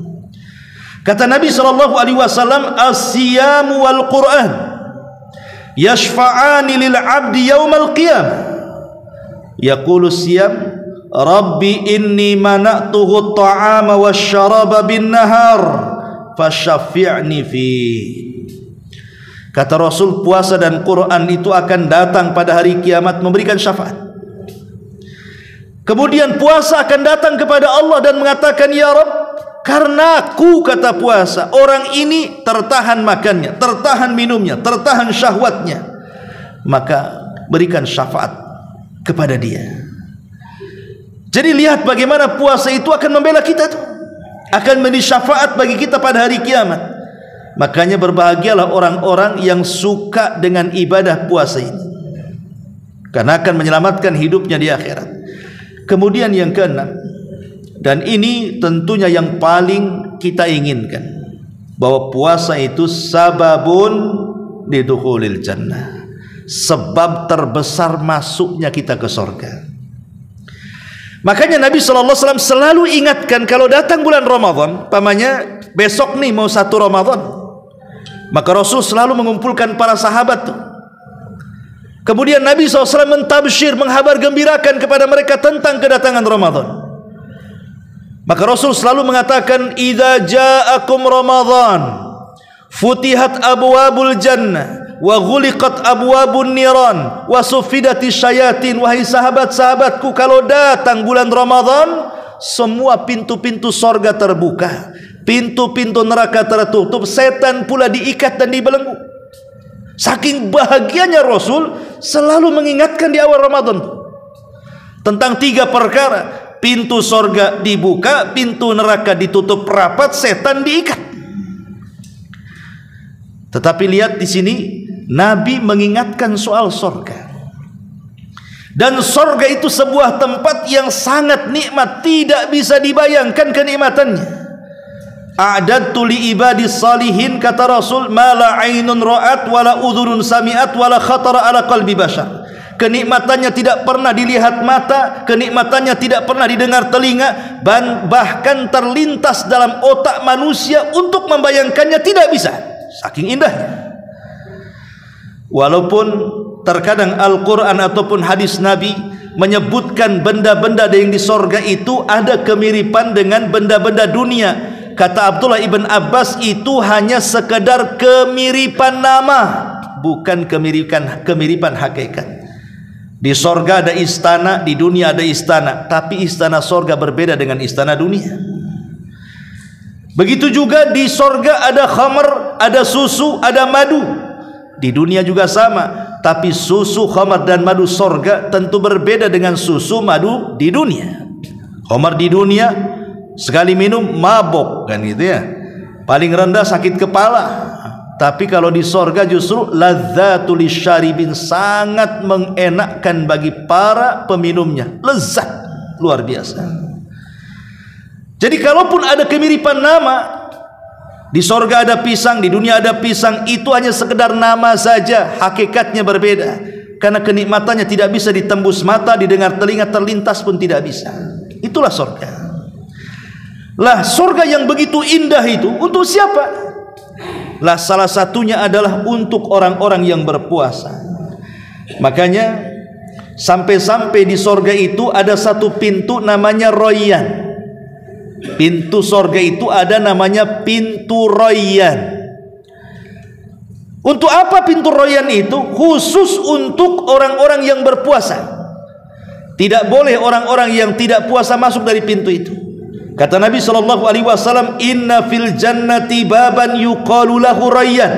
Kata Nabi sallallahu alaihi wasallam, "As-siyamu wal Qur'an yashfa'ani lil 'abdi yaumal qiyamah." Yaqulu siyam, "Rabbi inni mana'tuhu at-ta'ama wasyaraba bin nahar fasyafi'ni fi." Kata Rasul, puasa dan Quran itu akan datang pada hari kiamat memberikan syafaat. Kemudian puasa akan datang kepada Allah dan mengatakan, "Ya Rabb, karena aku," kata puasa, "orang ini tertahan makannya, tertahan minumnya, tertahan syahwatnya, maka berikan syafaat kepada dia." Jadi lihat bagaimana puasa itu akan membela kita tuh, akan menjadi syafaat bagi kita pada hari kiamat. Makanya berbahagialah orang-orang yang suka dengan ibadah puasa ini, karena akan menyelamatkan hidupnya di akhirat. Kemudian yang keenam, dan ini tentunya yang paling kita inginkan, bahwa puasa itu sababun lidukhulil jannah, sebab terbesar masuknya kita ke surga. Makanya Nabi SAW selalu ingatkan kalau datang bulan Ramadan, pamannya besok nih mau 1 Ramadan, maka Rasul selalu mengumpulkan para sahabat tuh. Kemudian Nabi SAW mentabsyir, menghabar gembirakan kepada mereka tentang kedatangan Ramadan. Maka Rasul selalu mengatakan, "Idza ja'akum Ramadan futihat abwabul jannah wa ghuliqat abwabun niran wa suffidatis syayatin." Wahai sahabat-sahabatku, kalau datang bulan Ramadan, semua pintu-pintu sorga terbuka, pintu-pintu neraka tertutup, setan pula diikat dan dibelenggu. Saking bahagianya Rasul selalu mengingatkan di awal Ramadan tentang 3 perkara: pintu sorga dibuka, pintu neraka ditutup rapat, setan diikat. Tetapi lihat di sini, Nabi mengingatkan soal sorga. Dan sorga itu sebuah tempat yang sangat nikmat, tidak bisa dibayangkan kenikmatannya. "A'dadtu li ibadis salihin," kata Rasul, "ma la ainun ra'at wala udhunun sami'at wala khatara ala qalbi bashar." Kenikmatannya tidak pernah dilihat mata, kenikmatannya tidak pernah didengar telinga, bahkan terlintas dalam otak manusia untuk membayangkannya tidak bisa, saking indahnya. Walaupun terkadang Al-Quran ataupun hadis Nabi menyebutkan benda-benda yang di sorga itu ada kemiripan dengan benda-benda dunia. Kata Abdullah ibn Abbas, itu hanya sekedar kemiripan nama, bukan kemiripan hakikat. Di sorga ada istana, di dunia ada istana, tapi istana sorga berbeda dengan istana dunia. Begitu juga di sorga ada khamar, ada susu, ada madu. Di dunia juga sama, tapi susu, khamar dan madu sorga tentu berbeda dengan susu, madu di dunia. Khamar di dunia sekali minum mabok, kan gitu ya, paling rendah sakit kepala. Tapi kalau di sorga justru ladzatul lisyaribin, sangat mengenakkan bagi para peminumnya, lezat luar biasa. Jadi kalaupun ada kemiripan nama, di sorga ada pisang, di dunia ada pisang, itu hanya sekedar nama saja, hakikatnya berbeda. Karena kenikmatannya tidak bisa ditembus mata, didengar telinga, terlintas pun tidak bisa. Itulah sorga. Lah surga yang begitu indah itu untuk siapa? Lah salah satunya adalah untuk orang-orang yang berpuasa. Makanya sampai-sampai di surga itu ada satu pintu namanya Royan. Pintu surga itu ada namanya pintu Royan. Untuk apa pintu Royan itu? Khusus untuk orang-orang yang berpuasa. Tidak boleh orang-orang yang tidak puasa masuk dari pintu itu. Kata Nabi SAW, "Inna fil jannati baban yuqalu lahu Rayyan."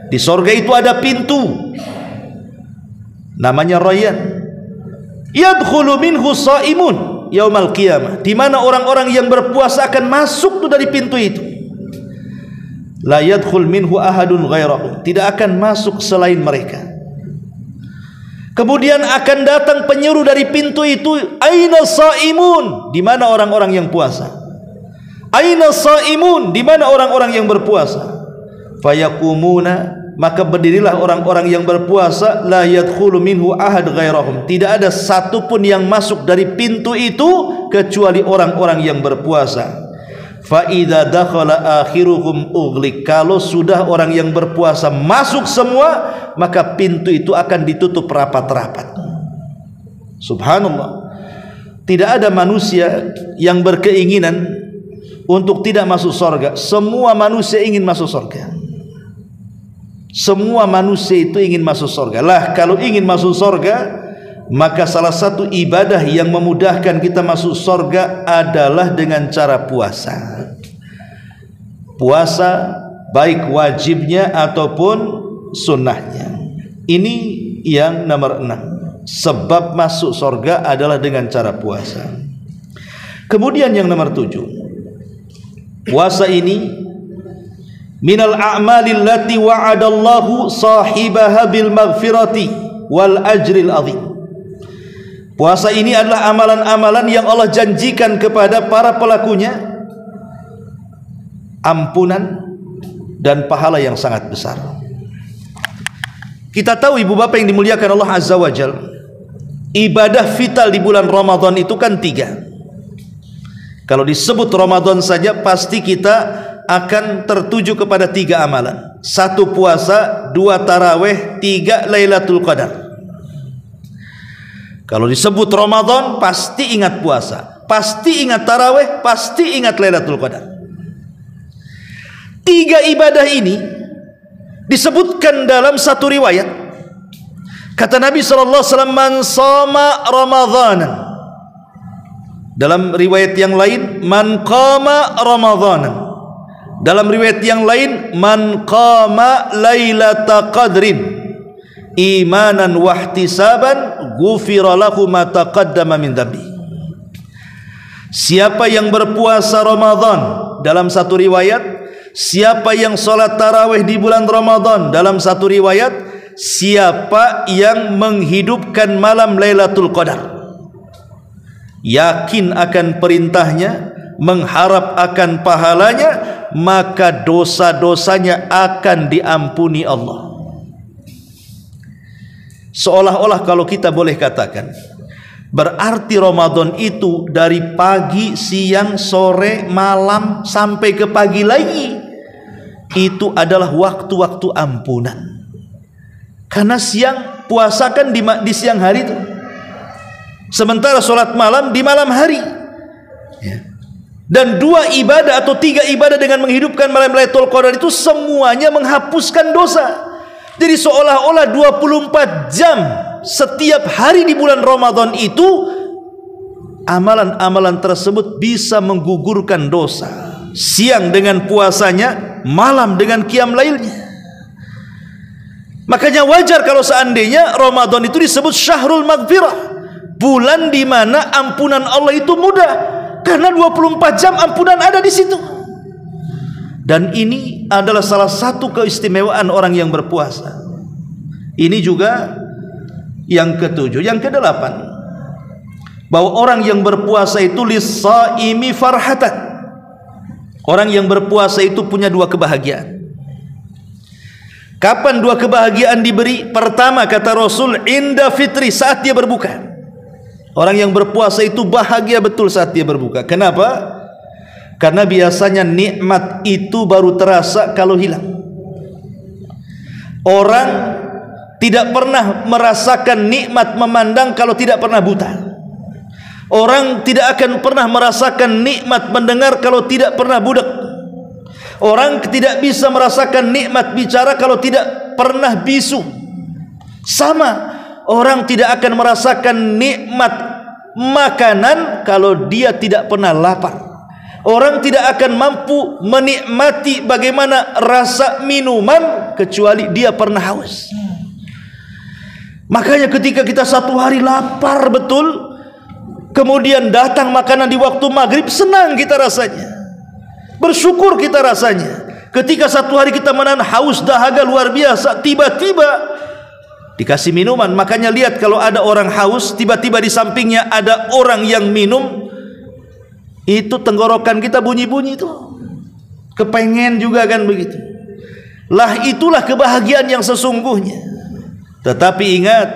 Di surga itu ada pintu namanya Rayyan. Yadkhulu minhu shaimun yaumal qiyamah, di mana orang-orang yang berpuasa akan masuk tuh dari pintu itu. La yadkhul minhu ahadun ghairahum, tidak akan masuk selain mereka. Kemudian akan datang penyeru dari pintu itu, aina shaimun, di mana orang-orang yang puasa. Aina shaimun, di mana orang-orang yang berpuasa. Fayaqumuna, maka berdirilah orang-orang yang berpuasa, la yadkhulu minhu ahad ghairahum, tidak ada satupun yang masuk dari pintu itu kecuali orang-orang yang berpuasa. Fa idza dakhala akhiruhum ughliq, kalau sudah orang yang berpuasa masuk semua, maka pintu itu akan ditutup rapat-rapat. Subhanallah, tidak ada manusia yang berkeinginan untuk tidak masuk surga. Semua manusia ingin masuk surga. Semua manusia itu ingin masuk surga. Lah, kalau ingin masuk surga, maka salah satu ibadah yang memudahkan kita masuk surga adalah dengan cara puasa. Puasa baik wajibnya ataupun sunnahnya. Ini yang nomor 6. Sebab masuk surga adalah dengan cara puasa. Kemudian yang nomor 7, puasa ini minal a'malil lati wa'adallahu sahibaha bil maghfirati wal ajril azim. Puasa ini adalah amalan-amalan yang Allah janjikan kepada para pelakunya ampunan dan pahala yang sangat besar. Kita tahu ibu bapak yang dimuliakan Allah Azza wa Jal, ibadah vital di bulan Ramadan itu kan 3. Kalau disebut Ramadan saja pasti kita akan tertuju kepada 3 amalan. 1 puasa, 2 tarawih, 3 Lailatul Qadar. Kalau disebut Ramadan pasti ingat puasa, pasti ingat tarawih, pasti ingat Lailatul Qadar. 3 ibadah ini disebutkan dalam satu riwayat. Kata Nabi SAW, man shoma Ramadhanan. Dalam riwayat yang lain, man qama Ramadhanan. Dalam riwayat yang lain, man qama Lailatul Qadrin imanan wahtisaban ghufira lahu ma taqaddama min dhanbi. Siapa yang berpuasa Ramadan, dalam satu riwayat, siapa yang sholat tarawih di bulan Ramadan, dalam satu riwayat, siapa yang menghidupkan malam Lailatul Qadar, yakin akan perintahnya, mengharap akan pahalanya, maka dosa-dosanya akan diampuni Allah. Seolah-olah kalau kita boleh katakan, berarti Ramadan itu dari pagi, siang, sore, malam sampai ke pagi lagi, itu adalah waktu-waktu ampunan. Karena siang puasa kan di siang hari itu, sementara sholat malam di malam hari. Dan 2 ibadah atau 3 ibadah dengan menghidupkan malam Lailatul Qadar itu semuanya menghapuskan dosa. Jadi seolah-olah 24 jam setiap hari di bulan Ramadan itu, amalan-amalan tersebut bisa menggugurkan dosa. Siang dengan puasanya, malam dengan qiyam lailnya. Makanya wajar kalau seandainya Ramadan itu disebut syahrul maghfirah, bulan di mana ampunan Allah itu mudah, karena 24 jam ampunan ada di situ. Dan ini adalah salah satu keistimewaan orang yang berpuasa. Ini juga yang ke-7. Yang ke-8, bahwa orang yang berpuasa itu lis-shaimi farhatan. Orang yang berpuasa itu punya 2 kebahagiaan. Kapan 2 kebahagiaan diberi? Pertama, kata Rasul, inda fitri, saat dia berbuka. Orang yang berpuasa itu bahagia betul saat dia berbuka. Kenapa? Karena biasanya nikmat itu baru terasa kalau hilang. Orang tidak pernah merasakan nikmat memandang kalau tidak pernah buta. Orang tidak akan pernah merasakan nikmat mendengar kalau tidak pernah budak. Orang tidak bisa merasakan nikmat bicara kalau tidak pernah bisu. Sama, orang tidak akan merasakan nikmat makanan kalau dia tidak pernah lapar. Orang tidak akan mampu menikmati bagaimana rasa minuman kecuali dia pernah haus. Makanya ketika kita satu hari lapar betul, kemudian datang makanan di waktu maghrib, senang kita rasanya, bersyukur kita rasanya. Ketika satu hari kita menahan haus dahaga luar biasa, tiba-tiba dikasih minuman. Makanya lihat kalau ada orang haus, tiba-tiba di sampingnya ada orang yang minum, itu tenggorokan kita bunyi-bunyi itu, kepengen juga kan begitu. Lah itulah kebahagiaan yang sesungguhnya. Tetapi ingat,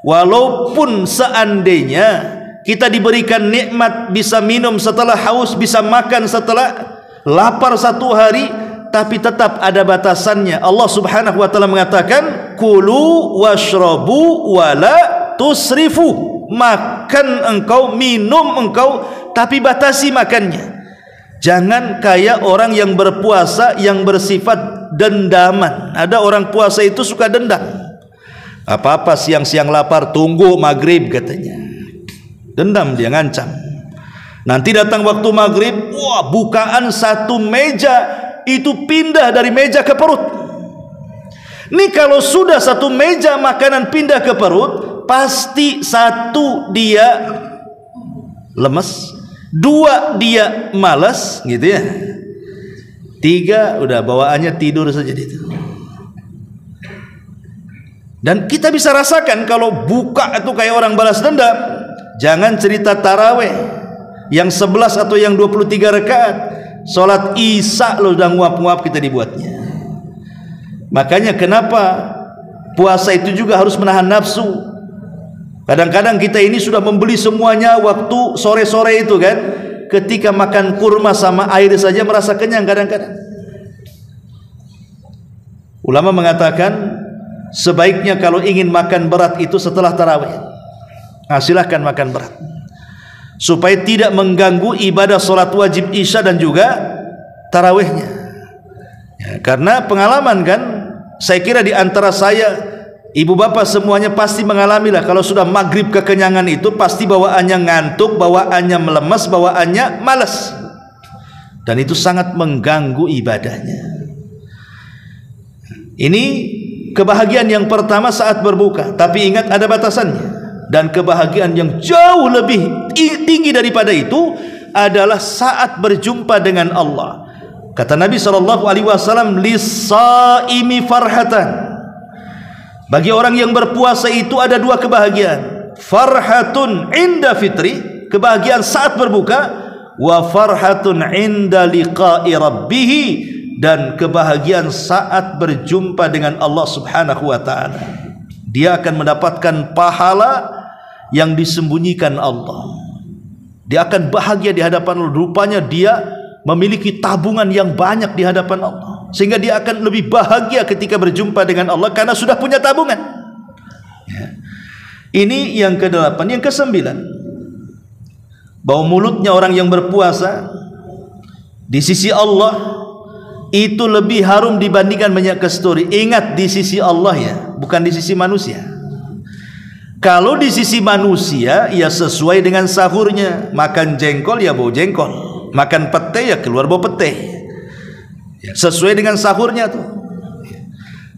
walaupun seandainya kita diberikan nikmat bisa minum setelah haus, bisa makan setelah lapar satu hari, tapi tetap ada batasannya. Allah Subhanahu wa taala mengatakan, kulu washrabu wala tusrifu. Makan engkau, minum engkau, tapi batasi makannya. Jangan kayak orang yang berpuasa yang bersifat dendaman. Ada orang puasa itu suka dendam. Apa-apa siang-siang lapar, tunggu maghrib katanya. Dendam, dia ngancam. Nanti datang waktu maghrib, wah, bukaan satu meja itu pindah dari meja ke perut. Ini kalau sudah satu meja makanan pindah ke perut, pasti satu dia lemes, dua dia malas, gitu ya. Tiga udah bawaannya tidur saja itu. Dan kita bisa rasakan kalau buka itu kayak orang balas dendam. Jangan cerita taraweh yang 11 atau yang 23 rakaat. Salat Isya lo udah nguap-nguap kita dibuatnya. Makanya kenapa puasa itu juga harus menahan nafsu. Kadang-kadang kita ini sudah membeli semuanya waktu sore-sore itu kan, ketika makan kurma sama air saja merasa kenyang kadang-kadang. Ulama mengatakan sebaiknya kalau ingin makan berat itu setelah tarawih. Nah, silahkan makan berat supaya tidak mengganggu ibadah sholat wajib Isya dan juga tarawihnya ya, karena pengalaman kan, saya kira di antara saya, ibu bapak semuanya pasti mengalami lah, kalau sudah maghrib kekenyangan itu pasti bawaannya ngantuk, bawaannya melemes, bawaannya malas, dan itu sangat mengganggu ibadahnya. Ini kebahagiaan yang pertama saat berbuka, tapi ingat ada batasannya. Dan kebahagiaan yang jauh lebih tinggi daripada itu adalah saat berjumpa dengan Allah. Kata Nabi SAW, lis-saimi farhatan. Bagi orang yang berpuasa itu ada dua kebahagiaan. Farhatun inda fitri, kebahagiaan saat berbuka, wa farhatun inda liqa'i rabbih, dan kebahagiaan saat berjumpa dengan Allah Subhanahu wa taala. Dia akan mendapatkan pahala yang disembunyikan Allah. Dia akan bahagia di hadapan Allah. Rupanya dia memiliki tabungan yang banyak di hadapan Allah, sehingga dia akan lebih bahagia ketika berjumpa dengan Allah karena sudah punya tabungan ya. Ini yang ke-8. Yang ke-9, bahwa mulutnya orang yang berpuasa di sisi Allah itu lebih harum dibandingkan minyak kasturi. Ingat, di sisi Allah ya, bukan di sisi manusia. Kalau di sisi manusia ya sesuai dengan sahurnya, makan jengkol ya bau jengkol, makan pete ya keluar bau pete ya, sesuai dengan sahurnya tuh.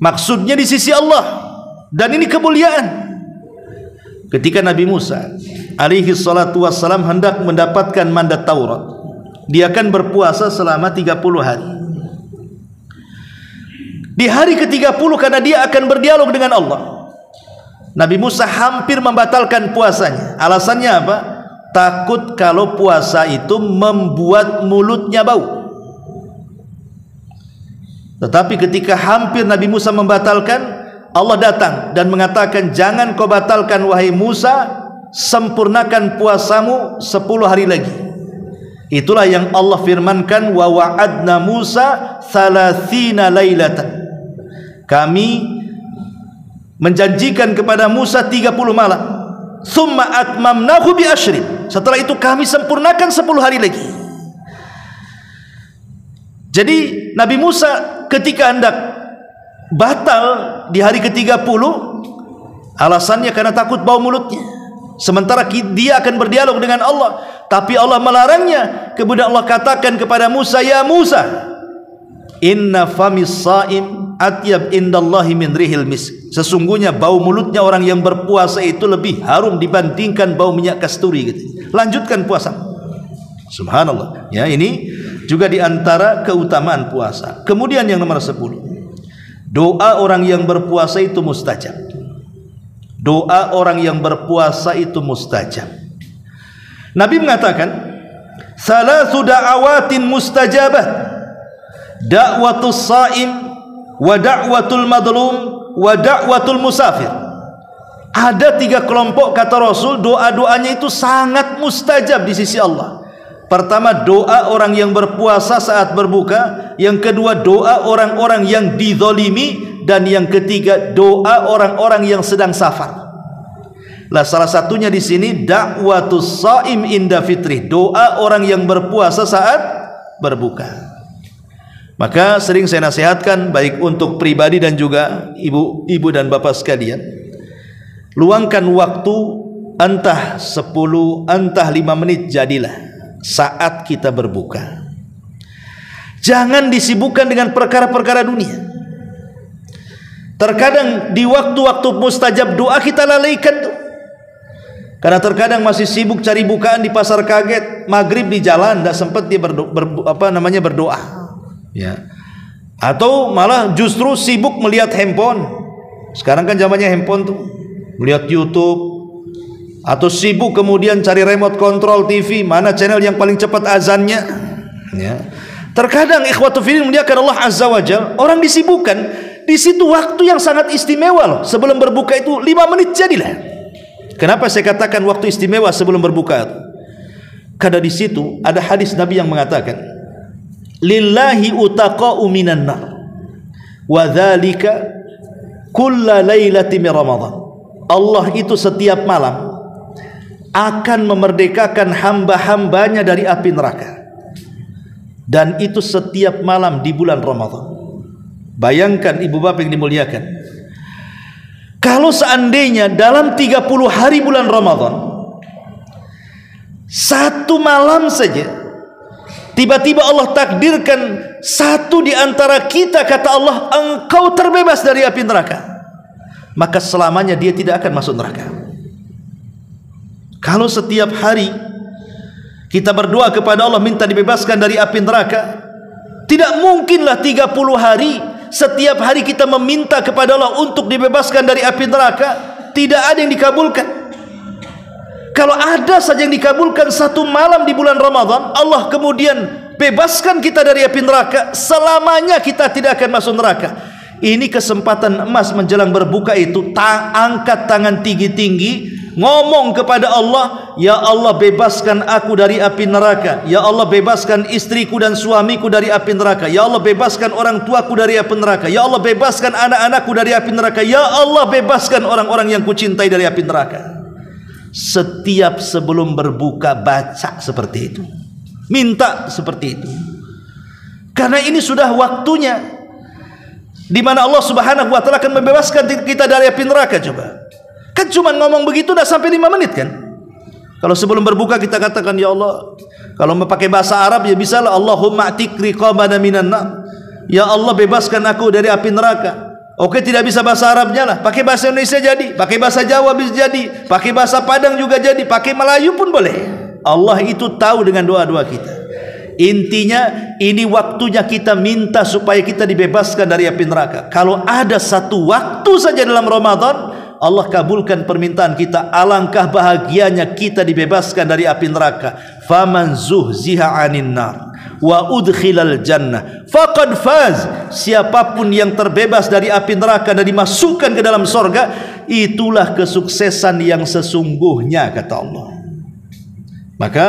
Maksudnya di sisi Allah, dan ini kemuliaan. Ketika Nabi Musa alaihi salatu wassalam hendak mendapatkan mandat Taurat, dia akan berpuasa selama 30 hari. Di hari ke-30 karena dia akan berdialog dengan Allah, Nabi Musa hampir membatalkan puasanya. Alasannya apa? Takut kalau puasa itu membuat mulutnya bau. Tetapi ketika hampir Nabi Musa membatalkan, Allah datang dan mengatakan, jangan kau batalkan wahai Musa, sempurnakan puasamu 10 hari lagi. Itulah yang Allah firmankan, wa wa'adna Musa 30 lailatan. Kami menjanjikan kepada Musa 30 malam. Tsumma atmamnahu bi asyrin. Setelah itu kami sempurnakan 10 hari lagi. Jadi Nabi Musa ketika hendak batal di hari ke-30, alasannya karena takut bau mulutnya. Sementara dia akan berdialog dengan Allah, tapi Allah melarangnya. Kemudian Allah katakan kepada Musa, ya Musa, inna famis saim atyab indallahi min rihil misk. Sesungguhnya bau mulutnya orang yang berpuasa itu lebih harum dibandingkan bau minyak kasturi gitu. Lanjutkan puasa. Subhanallah. Ya, ini juga di antara keutamaan puasa. Kemudian yang nomor 10. Doa orang yang berpuasa itu mustajab. Doa orang yang berpuasa itu mustajab. Nabi mengatakan, "Salasu da'awatin mustajabah. Da'watus sha'im wa da'watul madlum wa da'watul musafir." Ada 3 kelompok kata Rasul, doa-doanya itu sangat mustajab di sisi Allah. Pertama, doa orang yang berpuasa saat berbuka. Yang kedua, doa orang-orang yang dizalimi. Dan yang ketiga, doa orang-orang yang sedang safar. Lah, salah satunya di sini da'watus shaim inda fitrih, doa orang yang berpuasa saat berbuka. Maka sering saya nasihatkan, baik untuk pribadi dan juga ibu dan bapak sekalian, luangkan waktu entah 10, entah 5 menit jadilah saat kita berbuka. Jangan disibukkan dengan perkara-perkara dunia. Terkadang di waktu-waktu mustajab doa kita lalaikan tuh. Karena terkadang masih sibuk cari bukaan di pasar kaget, maghrib di jalan, tidak sempat dia berdoa. Ya. Atau malah justru sibuk melihat handphone. Sekarang kan zamannya handphone tuh, melihat YouTube. Atau sibuk kemudian cari remote control TV, mana channel yang paling cepat azannya. Ya. Terkadang ikhwatu fillah muliakan Allah azza wajal, orang disibukkan. Di situ waktu yang sangat istimewa loh. Sebelum berbuka itu 5 menit jadilah. Kenapa saya katakan waktu istimewa sebelum berbuka? Karena di situ ada hadis Nabi yang mengatakan, "Lillahi utaqa'u minan nar wa dzalika kulla lailati min Ramadan." Allah itu setiap malam akan memerdekakan hamba-hambanya dari api neraka. Dan itu setiap malam di bulan Ramadan. Bayangkan ibu bapak yang dimuliakan, kalau seandainya dalam 30 hari bulan Ramadan, satu malam saja tiba-tiba Allah takdirkan satu di antara kita, kata Allah, engkau terbebas dari api neraka, maka selamanya dia tidak akan masuk neraka. Kalau setiap hari kita berdoa kepada Allah minta dibebaskan dari api neraka, tidak mungkinlah 30 hari setiap hari kita meminta kepada Allah untuk dibebaskan dari api neraka, tidak ada yang dikabulkan. Kalau ada saja yang dikabulkan satu malam di bulan Ramadan, Allah kemudian bebaskan kita dari api neraka, selamanya kita tidak akan masuk neraka. Ini kesempatan emas menjelang berbuka itu, angkat tangan tinggi-tinggi, ngomong kepada Allah, ya Allah bebaskan aku dari api neraka, ya Allah bebaskan istriku dan suamiku dari api neraka, ya Allah bebaskan orang tuaku dari api neraka, ya Allah bebaskan anak-anakku dari api neraka, ya Allah bebaskan orang-orang yang kucintai dari api neraka. Setiap sebelum berbuka baca seperti itu, minta seperti itu, karena ini sudah waktunya di mana Allah Subhanahu wa taala akan membebaskan kita dari api neraka. Coba, kan cuma ngomong begitu udah sampai 5 menit kan. Kalau sebelum berbuka kita katakan, ya Allah, kalau mau pakai bahasa Arab ya bisa lah, Allahumma atik riqabana minan nar, ya Allah bebaskan aku dari api neraka. Oke, tidak bisa bahasa Arabnya lah, pakai bahasa Indonesia jadi, pakai bahasa Jawa bisa jadi, pakai bahasa Padang juga jadi, pakai Melayu pun boleh. Allah itu tahu dengan doa-doa kita. Intinya ini waktunya kita minta supaya kita dibebaskan dari api neraka. Kalau ada satu waktu saja dalam Ramadan Allah kabulkan permintaan kita, alangkah bahagianya kita dibebaskan dari api neraka. Faman zuhziha 'anin nar wa udkhilal jannah faqad faz. Siapapun yang terbebas dari api neraka dan dimasukkan ke dalam sorga, itulah kesuksesan yang sesungguhnya, kata Allah. Maka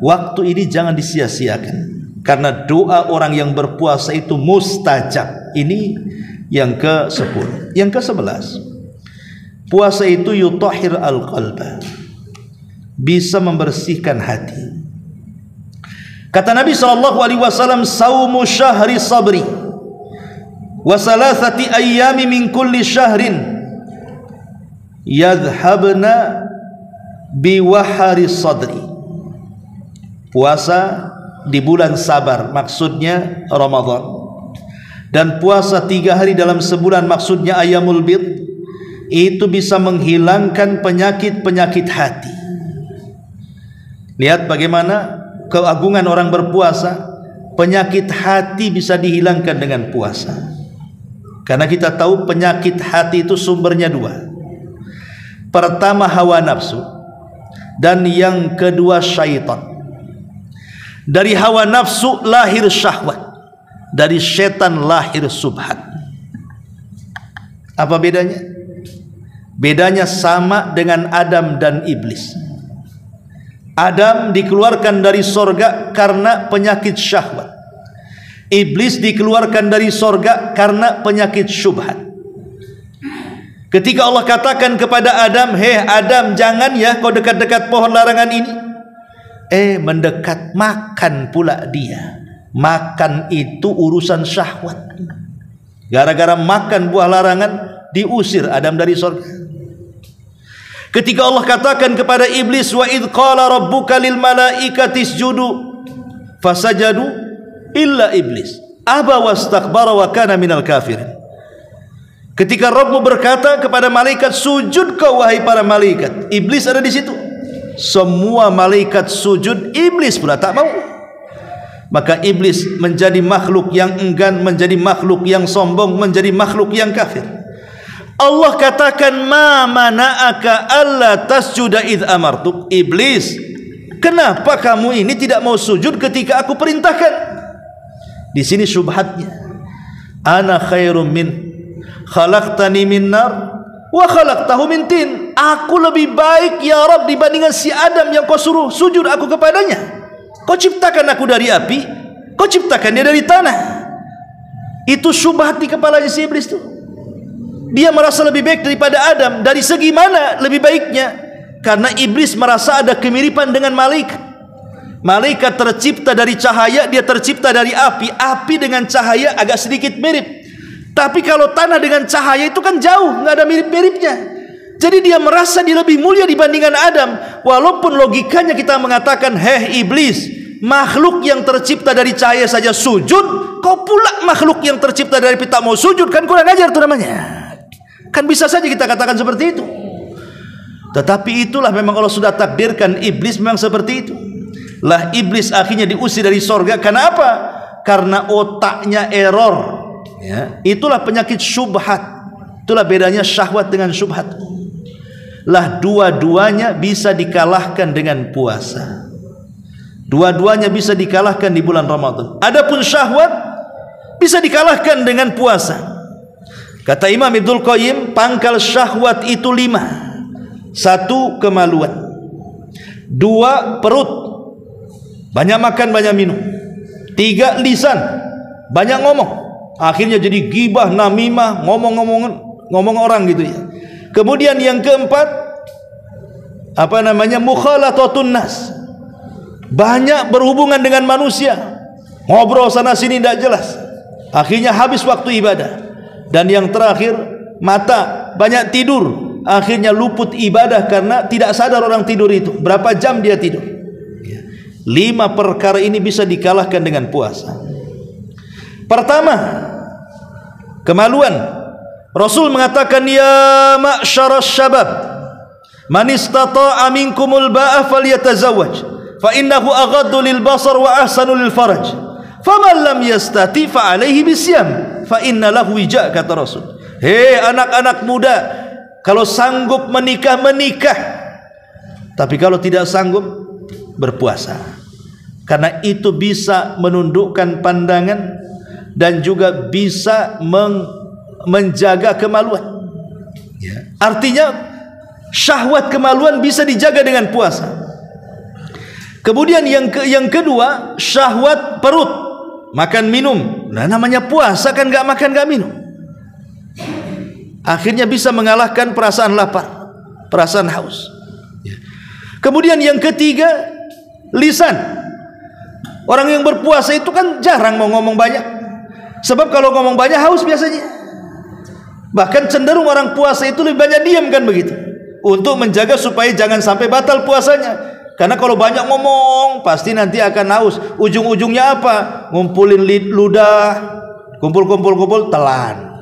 waktu ini jangan disia-siakan, karena doa orang yang berpuasa itu mustajab. Ini yang ke-10. Yang ke-11, puasa itu yutahhir al-qalba, bisa membersihkan hati. Kata Nabi SAW, saumu syahri sabri wa salasati ayyami min kulli syahrin yadhhabna biwahari sadri. Puasa di bulan sabar, maksudnya Ramadan, Dan puasa 3 hari dalam sebulan, maksudnya Ayyamul Bid, itu bisa menghilangkan penyakit-penyakit hati. Lihat bagaimana keagungan orang berpuasa. Penyakit hati bisa dihilangkan dengan puasa. Karena kita tahu penyakit hati itu sumbernya 2. Pertama hawa nafsu, dan yang kedua syaitan. Dari hawa nafsu lahir syahwat, dari setan lahir subhat. Apa bedanya? Bedanya sama dengan Adam dan iblis. Adam dikeluarkan dari sorga karena penyakit syahwat. Iblis dikeluarkan dari sorga karena penyakit syubhat. Ketika Allah katakan kepada Adam, "Hei Adam, jangan ya kau dekat-dekat pohon larangan ini." Mendekat, makan pula dia. Makan itu urusan syahwat. Gara-gara makan buah larangan, diusir Adam dari sorga. Ketika Allah katakan kepada iblis, "Wa idh qala rabbuka lil malaikati isjudu fasajadu illa iblis aba wastakbara wa kana minal kafirin." Ketika Rabbmu berkata kepada malaikat, "Sujud kau wahai para malaikat." Iblis ada di situ. Semua malaikat sujud, iblis pula tak mau. Maka iblis menjadi makhluk yang enggan, menjadi makhluk yang sombong, menjadi makhluk yang kafir. Allah katakan, "Ma mana'aka alla tasjuda idh amartuk." Iblis, kenapa kamu ini tidak mau sujud ketika aku perintahkan? Di sini syubhatnya. Ana khairum min, khalaqtani min nar wa khalaqtahu min tin. Aku lebih baik ya Rabb dibandingkan si Adam yang kau suruh sujud aku kepadanya. Kau ciptakan aku dari api, kau ciptakan dia dari tanah. Itu syubhat di kepalanya si iblis itu. Dia merasa lebih baik daripada Adam. Dari segi mana lebih baiknya? Karena iblis merasa ada kemiripan dengan malaikat. Malaikat tercipta dari cahaya, dia tercipta dari api. Api dengan cahaya agak sedikit mirip. Tapi kalau tanah dengan cahaya itu kan jauh, nggak ada mirip-miripnya. Jadi dia merasa dia lebih mulia dibandingkan Adam. Walaupun logikanya kita mengatakan, "Heh iblis, makhluk yang tercipta dari cahaya saja sujud, kau pula makhluk yang tercipta dari api tak mau sujud, kan kurang ajar itu namanya." Kan bisa saja kita katakan seperti itu. Tetapi itulah memang Allah sudah takdirkan, iblis memang seperti itu. Lah iblis akhirnya diusir dari sorga. Kenapa? Karena otaknya error. Ya, itulah penyakit syubhat. Itulah bedanya syahwat dengan syubhat. Lah dua-duanya bisa dikalahkan dengan puasa. Dua-duanya bisa dikalahkan di bulan Ramadan. Adapun syahwat bisa dikalahkan dengan puasa. Kata Imam Ibnul Qayyim, pangkal syahwat itu 5. 1, kemaluan. 2, perut, banyak makan banyak minum. 3, lisan, banyak ngomong, akhirnya jadi gibah, namimah, ngomong orang gitu ya. Kemudian yang keempat, mukhalathatun nas, banyak berhubungan dengan manusia, ngobrol sana sini tidak jelas, akhirnya habis waktu ibadah. Dan yang terakhir, mata, banyak tidur, akhirnya luput ibadah karena tidak sadar orang tidur itu berapa jam dia tidur. 5 perkara ini bisa dikalahkan dengan puasa. Pertama, kemaluan. Rasul mengatakan, "Ya ma'syaras syabab, man istata'a minkumul ba'a falyatazawwaj, fa innahu aghaddu lil basar wa ahsanu lil faraj. Faman lam yastati fa alaihi bisyam, fa inna lahu wija." Kata Rasul. Hei anak-anak muda, kalau sanggup menikah, menikah. Tapi kalau tidak sanggup, berpuasa. Karena itu bisa menundukkan pandangan dan juga bisa menjaga kemaluan. Ya. Artinya syahwat kemaluan bisa dijaga dengan puasa. Kemudian yang kedua, syahwat perut, makan minum. Nah, namanya puasa kan gak makan gak minum. Akhirnya bisa mengalahkan perasaan lapar, perasaan haus. Ya. Kemudian yang ketiga, lisan. Orang yang berpuasa itu kan jarang mau ngomong banyak. Sebab kalau ngomong banyak haus biasanya. Bahkan cenderung orang puasa itu lebih banyak diam kan begitu. Untuk menjaga supaya jangan sampai batal puasanya. Karena kalau banyak ngomong pasti nanti akan haus. Ujung-ujungnya apa? Ngumpulin ludah, kumpul, telan.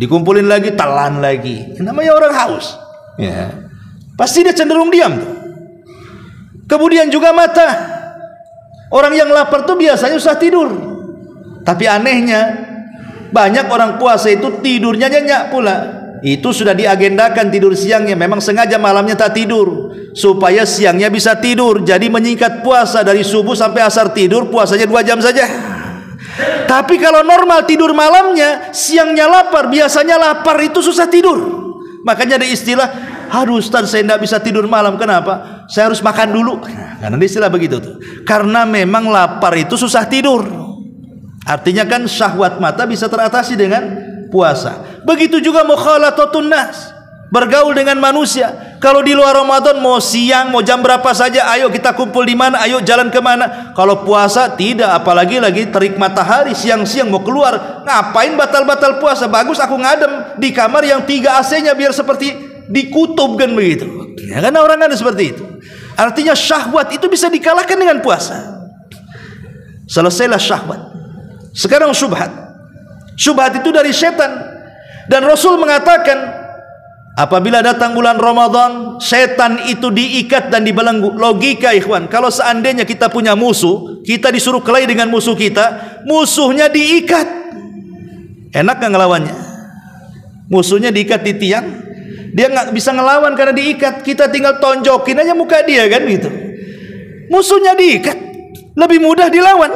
Dikumpulin lagi, telan lagi. Namanya orang haus. Ya. Pasti dia cenderung diam tuh. Kemudian juga mata. Orang yang lapar tuh biasanya susah tidur. Tapi anehnya, banyak orang puasa itu tidurnya nyenyak pula. Itu sudah diagendakan tidur siangnya. Memang sengaja malamnya tak tidur supaya siangnya bisa tidur. Jadi menyingkat puasa dari subuh sampai asar tidur, puasanya 2 jam saja. Tapi kalau normal tidur malamnya, siangnya lapar, biasanya lapar itu susah tidur. Makanya ada istilah, aduh Ustaz saya tidak bisa tidur malam. Kenapa? Saya harus makan dulu. Karena ada istilah begitu tuh. Karena memang lapar itu susah tidur. Artinya kan syahwat mata bisa teratasi dengan puasa. Begitu juga mukhalathatun nas, bergaul dengan manusia. Kalau di luar Ramadan mau siang, mau jam berapa saja, ayo kita kumpul di mana, ayo jalan kemana. Kalau puasa tidak, apalagi lagi terik matahari, siang-siang mau keluar, ngapain batal-batal puasa? Bagus aku ngadem di kamar yang 3 AC-nya biar seperti di kutub kan begitu. Ya, karena orang ada seperti itu. Artinya syahwat itu bisa dikalahkan dengan puasa. Selesailah syahwat. Sekarang syubhat. Syubhat itu dari setan. Dan Rasul mengatakan, apabila datang bulan Ramadan, setan itu diikat dan dibelenggu. Logika ikhwan, kalau seandainya kita punya musuh, kita disuruh kelahi dengan musuh kita, musuhnya diikat, enak gak ngelawannya? Musuhnya diikat di tiang, dia gak bisa ngelawan karena diikat. Kita tinggal tonjokin aja muka dia kan gitu. Musuhnya diikat, lebih mudah dilawan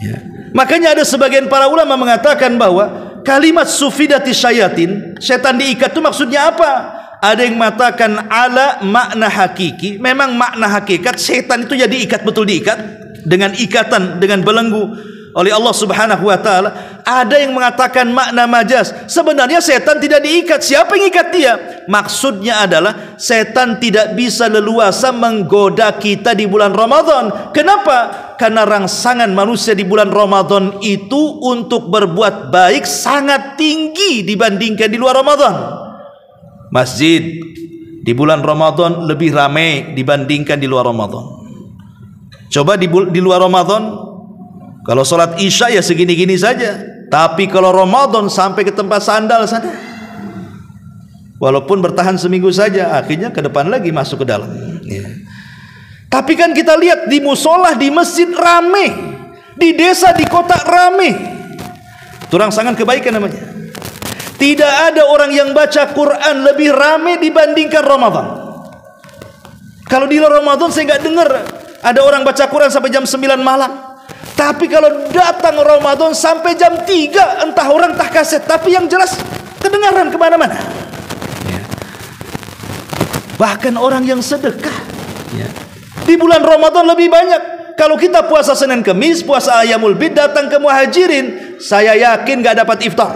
ya. Makanya ada sebagian para ulama mengatakan bahwa kalimat sufidati syayatin, setan diikat itu maksudnya apa? Ada yang mengatakan ala makna hakiki. Memang makna hakikat setan itu jadi ikat, betul diikat dengan ikatan, dengan belenggu oleh Allah Subhanahu wa taala. Ada yang mengatakan makna majaz. Sebenarnya setan tidak diikat. Siapa yang ikat dia? Maksudnya adalah setan tidak bisa leluasa menggoda kita di bulan Ramadan. Kenapa? Karena rangsangan manusia di bulan Ramadan itu untuk berbuat baik sangat tinggi dibandingkan di luar Ramadan. Masjid di bulan Ramadan lebih ramai dibandingkan di luar Ramadan. Coba di luar Ramadan, kalau sholat isya ya segini-gini saja. Tapi kalau Ramadan sampai ke tempat sandal sana. Walaupun bertahan seminggu saja, akhirnya ke depan lagi masuk ke dalam ya. Tapi kan kita lihat di musola, di masjid rame, di desa, di kota rame. Itu rangsangan kebaikan namanya. Tidak ada orang yang baca Quran lebih rame dibandingkan Ramadan. Kalau di luar Ramadan saya nggak dengar ada orang baca Quran sampai jam 9 malam. Tapi kalau datang Ramadan sampai jam 3, entah orang entah kaset, tapi yang jelas kedengaran kemana-mana ya. Bahkan orang yang sedekah ya, di bulan Ramadan lebih banyak. Kalau kita puasa Senin Kemis, puasa Ayyamul Bid, datang ke Muhajirin, saya yakin gak dapat iftar.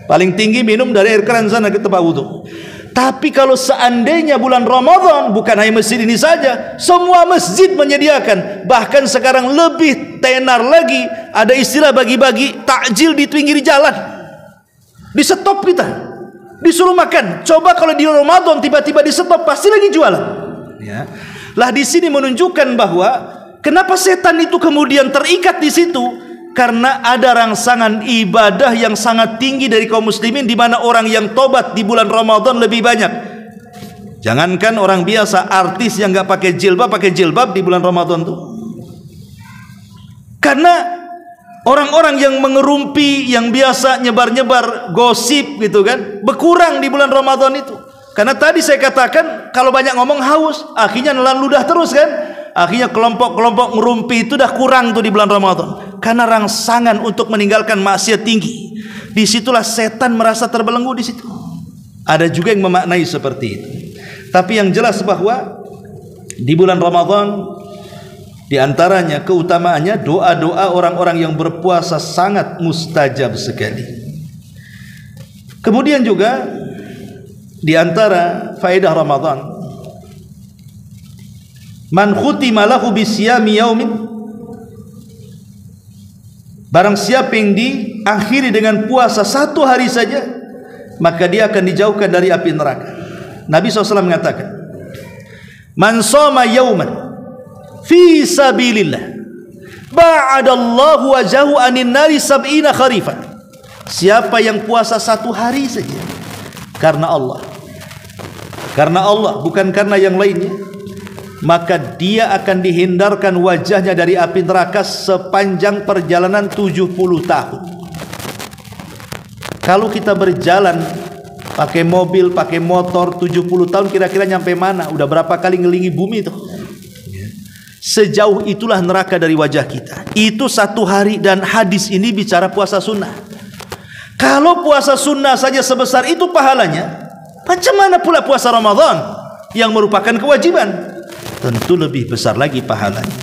Paling tinggi minum dari air keran sana ke tempat wudhu. Tapi kalau seandainya bulan Ramadan, bukan hanya masjid ini saja, semua masjid menyediakan. Bahkan sekarang lebih tenar lagi, ada istilah bagi-bagi takjil di pinggir jalan. Di stop kita, disuruh makan. Coba kalau di Ramadan tiba-tiba di stop, pasti lagi jualan ya. Lah di sini menunjukkan bahwa kenapa setan itu kemudian terikat di situ? Karena ada rangsangan ibadah yang sangat tinggi dari kaum muslimin, di mana orang yang tobat di bulan Ramadan lebih banyak. Jangankan orang biasa, artis yang nggak pakai jilbab di bulan Ramadan tuh. Karena orang-orang yang mengerumpi, yang biasa nyebar-nyebar gosip gitu kan, berkurang di bulan Ramadan itu. Karena tadi saya katakan kalau banyak ngomong haus, akhirnya nelan ludah terus kan. Akhirnya kelompok-kelompok ngerumpi itu dah kurang tuh di bulan Ramadan. Karena rangsangan untuk meninggalkan maksiat tinggi. Disitulah setan merasa terbelenggu di situ. Ada juga yang memaknai seperti itu. Tapi yang jelas bahwa di bulan Ramadan, di antaranya keutamaannya doa-doa orang-orang yang berpuasa sangat mustajab sekali. Kemudian juga di antara faedah Ramadan, man khutima lahu bisyami yaumin, barang siapa yang diakhiri dengan puasa 1 hari saja, maka dia akan dijauhkan dari api neraka. Nabi SAW mengatakan, man shoma yauman fi sabilillah, Ba'adallahu wajahu anin nari sab'ina kharifan. Siapa yang puasa 1 hari saja karena Allah, bukan karena yang lainnya, maka dia akan dihindarkan wajahnya dari api neraka sepanjang perjalanan 70 tahun. Kalau kita berjalan pakai mobil, pakai motor 70 tahun, kira-kira nyampe mana? Udah berapa kali ngelingi bumi itu? Sejauh itulah neraka dari wajah kita. Itu 1 hari, dan hadis ini bicara puasa sunnah. Kalau puasa sunnah saja sebesar itu pahalanya, macam mana pula puasa Ramadan yang merupakan kewajiban? Tentu lebih besar lagi pahalanya.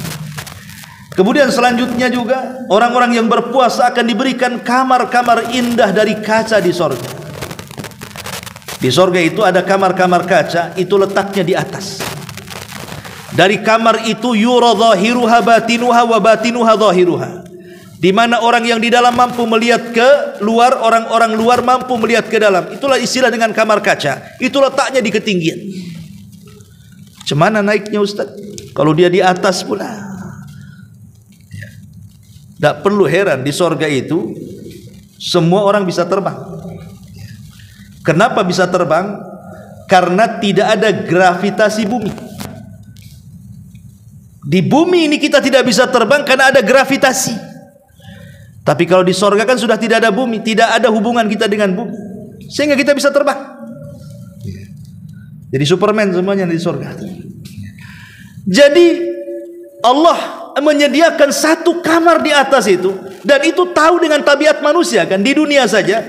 Kemudian selanjutnya juga orang-orang yang berpuasa akan diberikan kamar-kamar indah dari kaca di sorga. Di sorga itu ada kamar-kamar kaca, itu letaknya di atas. Dari kamar itu yura zahiruha batinuha wa batinuha zahiruha, di mana orang yang di dalam mampu melihat ke luar, orang-orang luar mampu melihat ke dalam. Itulah istilah dengan kamar kaca. Itu letaknya di ketinggian. Cemana naiknya Ustaz? Kalau dia di atas pula. Tidak perlu heran, di sorga itu semua orang bisa terbang. Kenapa bisa terbang? Karena tidak ada gravitasi bumi. Di bumi ini kita tidak bisa terbang karena ada gravitasi. Tapi kalau di sorga kan sudah tidak ada bumi, tidak ada hubungan kita dengan bumi, sehingga kita bisa terbang. Jadi Superman semuanya di sorga. Jadi Allah menyediakan 1 kamar di atas itu, dan itu tahu dengan tabiat manusia kan. Di dunia saja,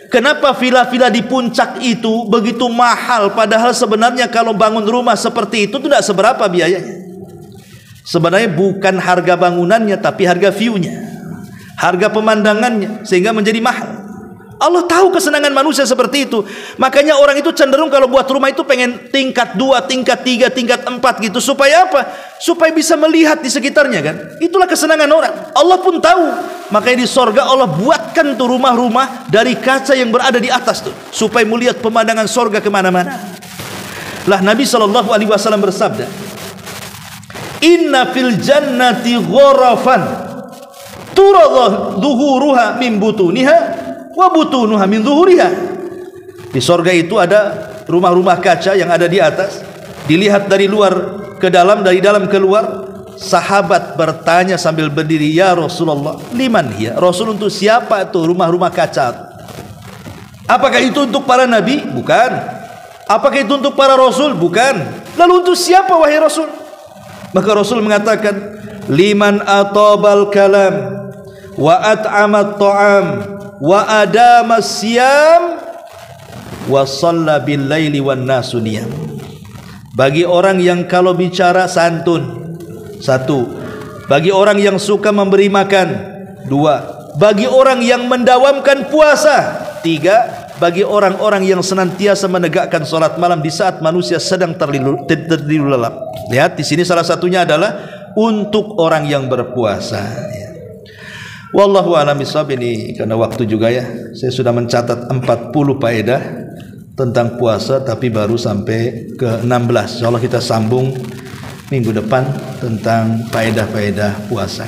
kenapa villa-villa di puncak itu begitu mahal, padahal sebenarnya kalau bangun rumah seperti itu tidak seberapa biayanya. Sebenarnya bukan harga bangunannya, tapi harga view-nya, harga pemandangannya, sehingga menjadi mahal. Allah tahu kesenangan manusia seperti itu. Makanya orang itu cenderung kalau buat rumah itu pengen tingkat 2, tingkat 3, tingkat 4 gitu. Supaya apa? Supaya bisa melihat di sekitarnya kan. Itulah kesenangan orang. Allah pun tahu. Makanya di sorga Allah buatkan tuh rumah-rumah dari kaca yang berada di atas tuh, supaya melihat pemandangan sorga kemana-mana. Lah Nabi SAW bersabda, inna fil jannati ghorafan turadha dhuhuruha min butuniha wa butunuha min dhuhuriha. Di sorga itu ada rumah-rumah kaca yang ada di atas, dilihat dari luar ke dalam, dari dalam ke luar. Sahabat bertanya sambil berdiri, ya Rasulullah, liman hiya? Rasul, untuk siapa itu rumah-rumah kaca? Apakah itu untuk para nabi? Bukan. Apakah itu untuk para rasul? Bukan. Lalu untuk siapa wahai Rasul? Maka Rasul mengatakan, liman atabal kalam wa at'amat ta'am wa adama siyam wa shalla bil laili wan nasu niyam. Bagi orang yang kalau bicara santun, 1. Bagi orang yang suka memberi makan, 2. Bagi orang yang mendawamkan puasa, 3. Bagi orang-orang yang senantiasa menegakkan salat malam di saat manusia sedang tertidur lelap. Lihat di sini salah satunya adalah untuk orang yang berpuasa. Wallahu a'lam bishawab. Ini karena waktu juga ya. Saya sudah mencatat 40 faedah tentang puasa, tapi baru sampai ke 16. Insyaallah kita sambung minggu depan tentang faedah-faedah puasa.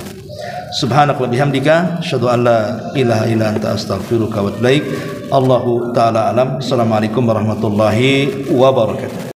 Subhanakallah bihamdika asyhadu an la ilaha illa anta astaghfiruka wa atubu ilaik. Allahu taala alam. Assalamualaikum warahmatullahi wabarakatuh.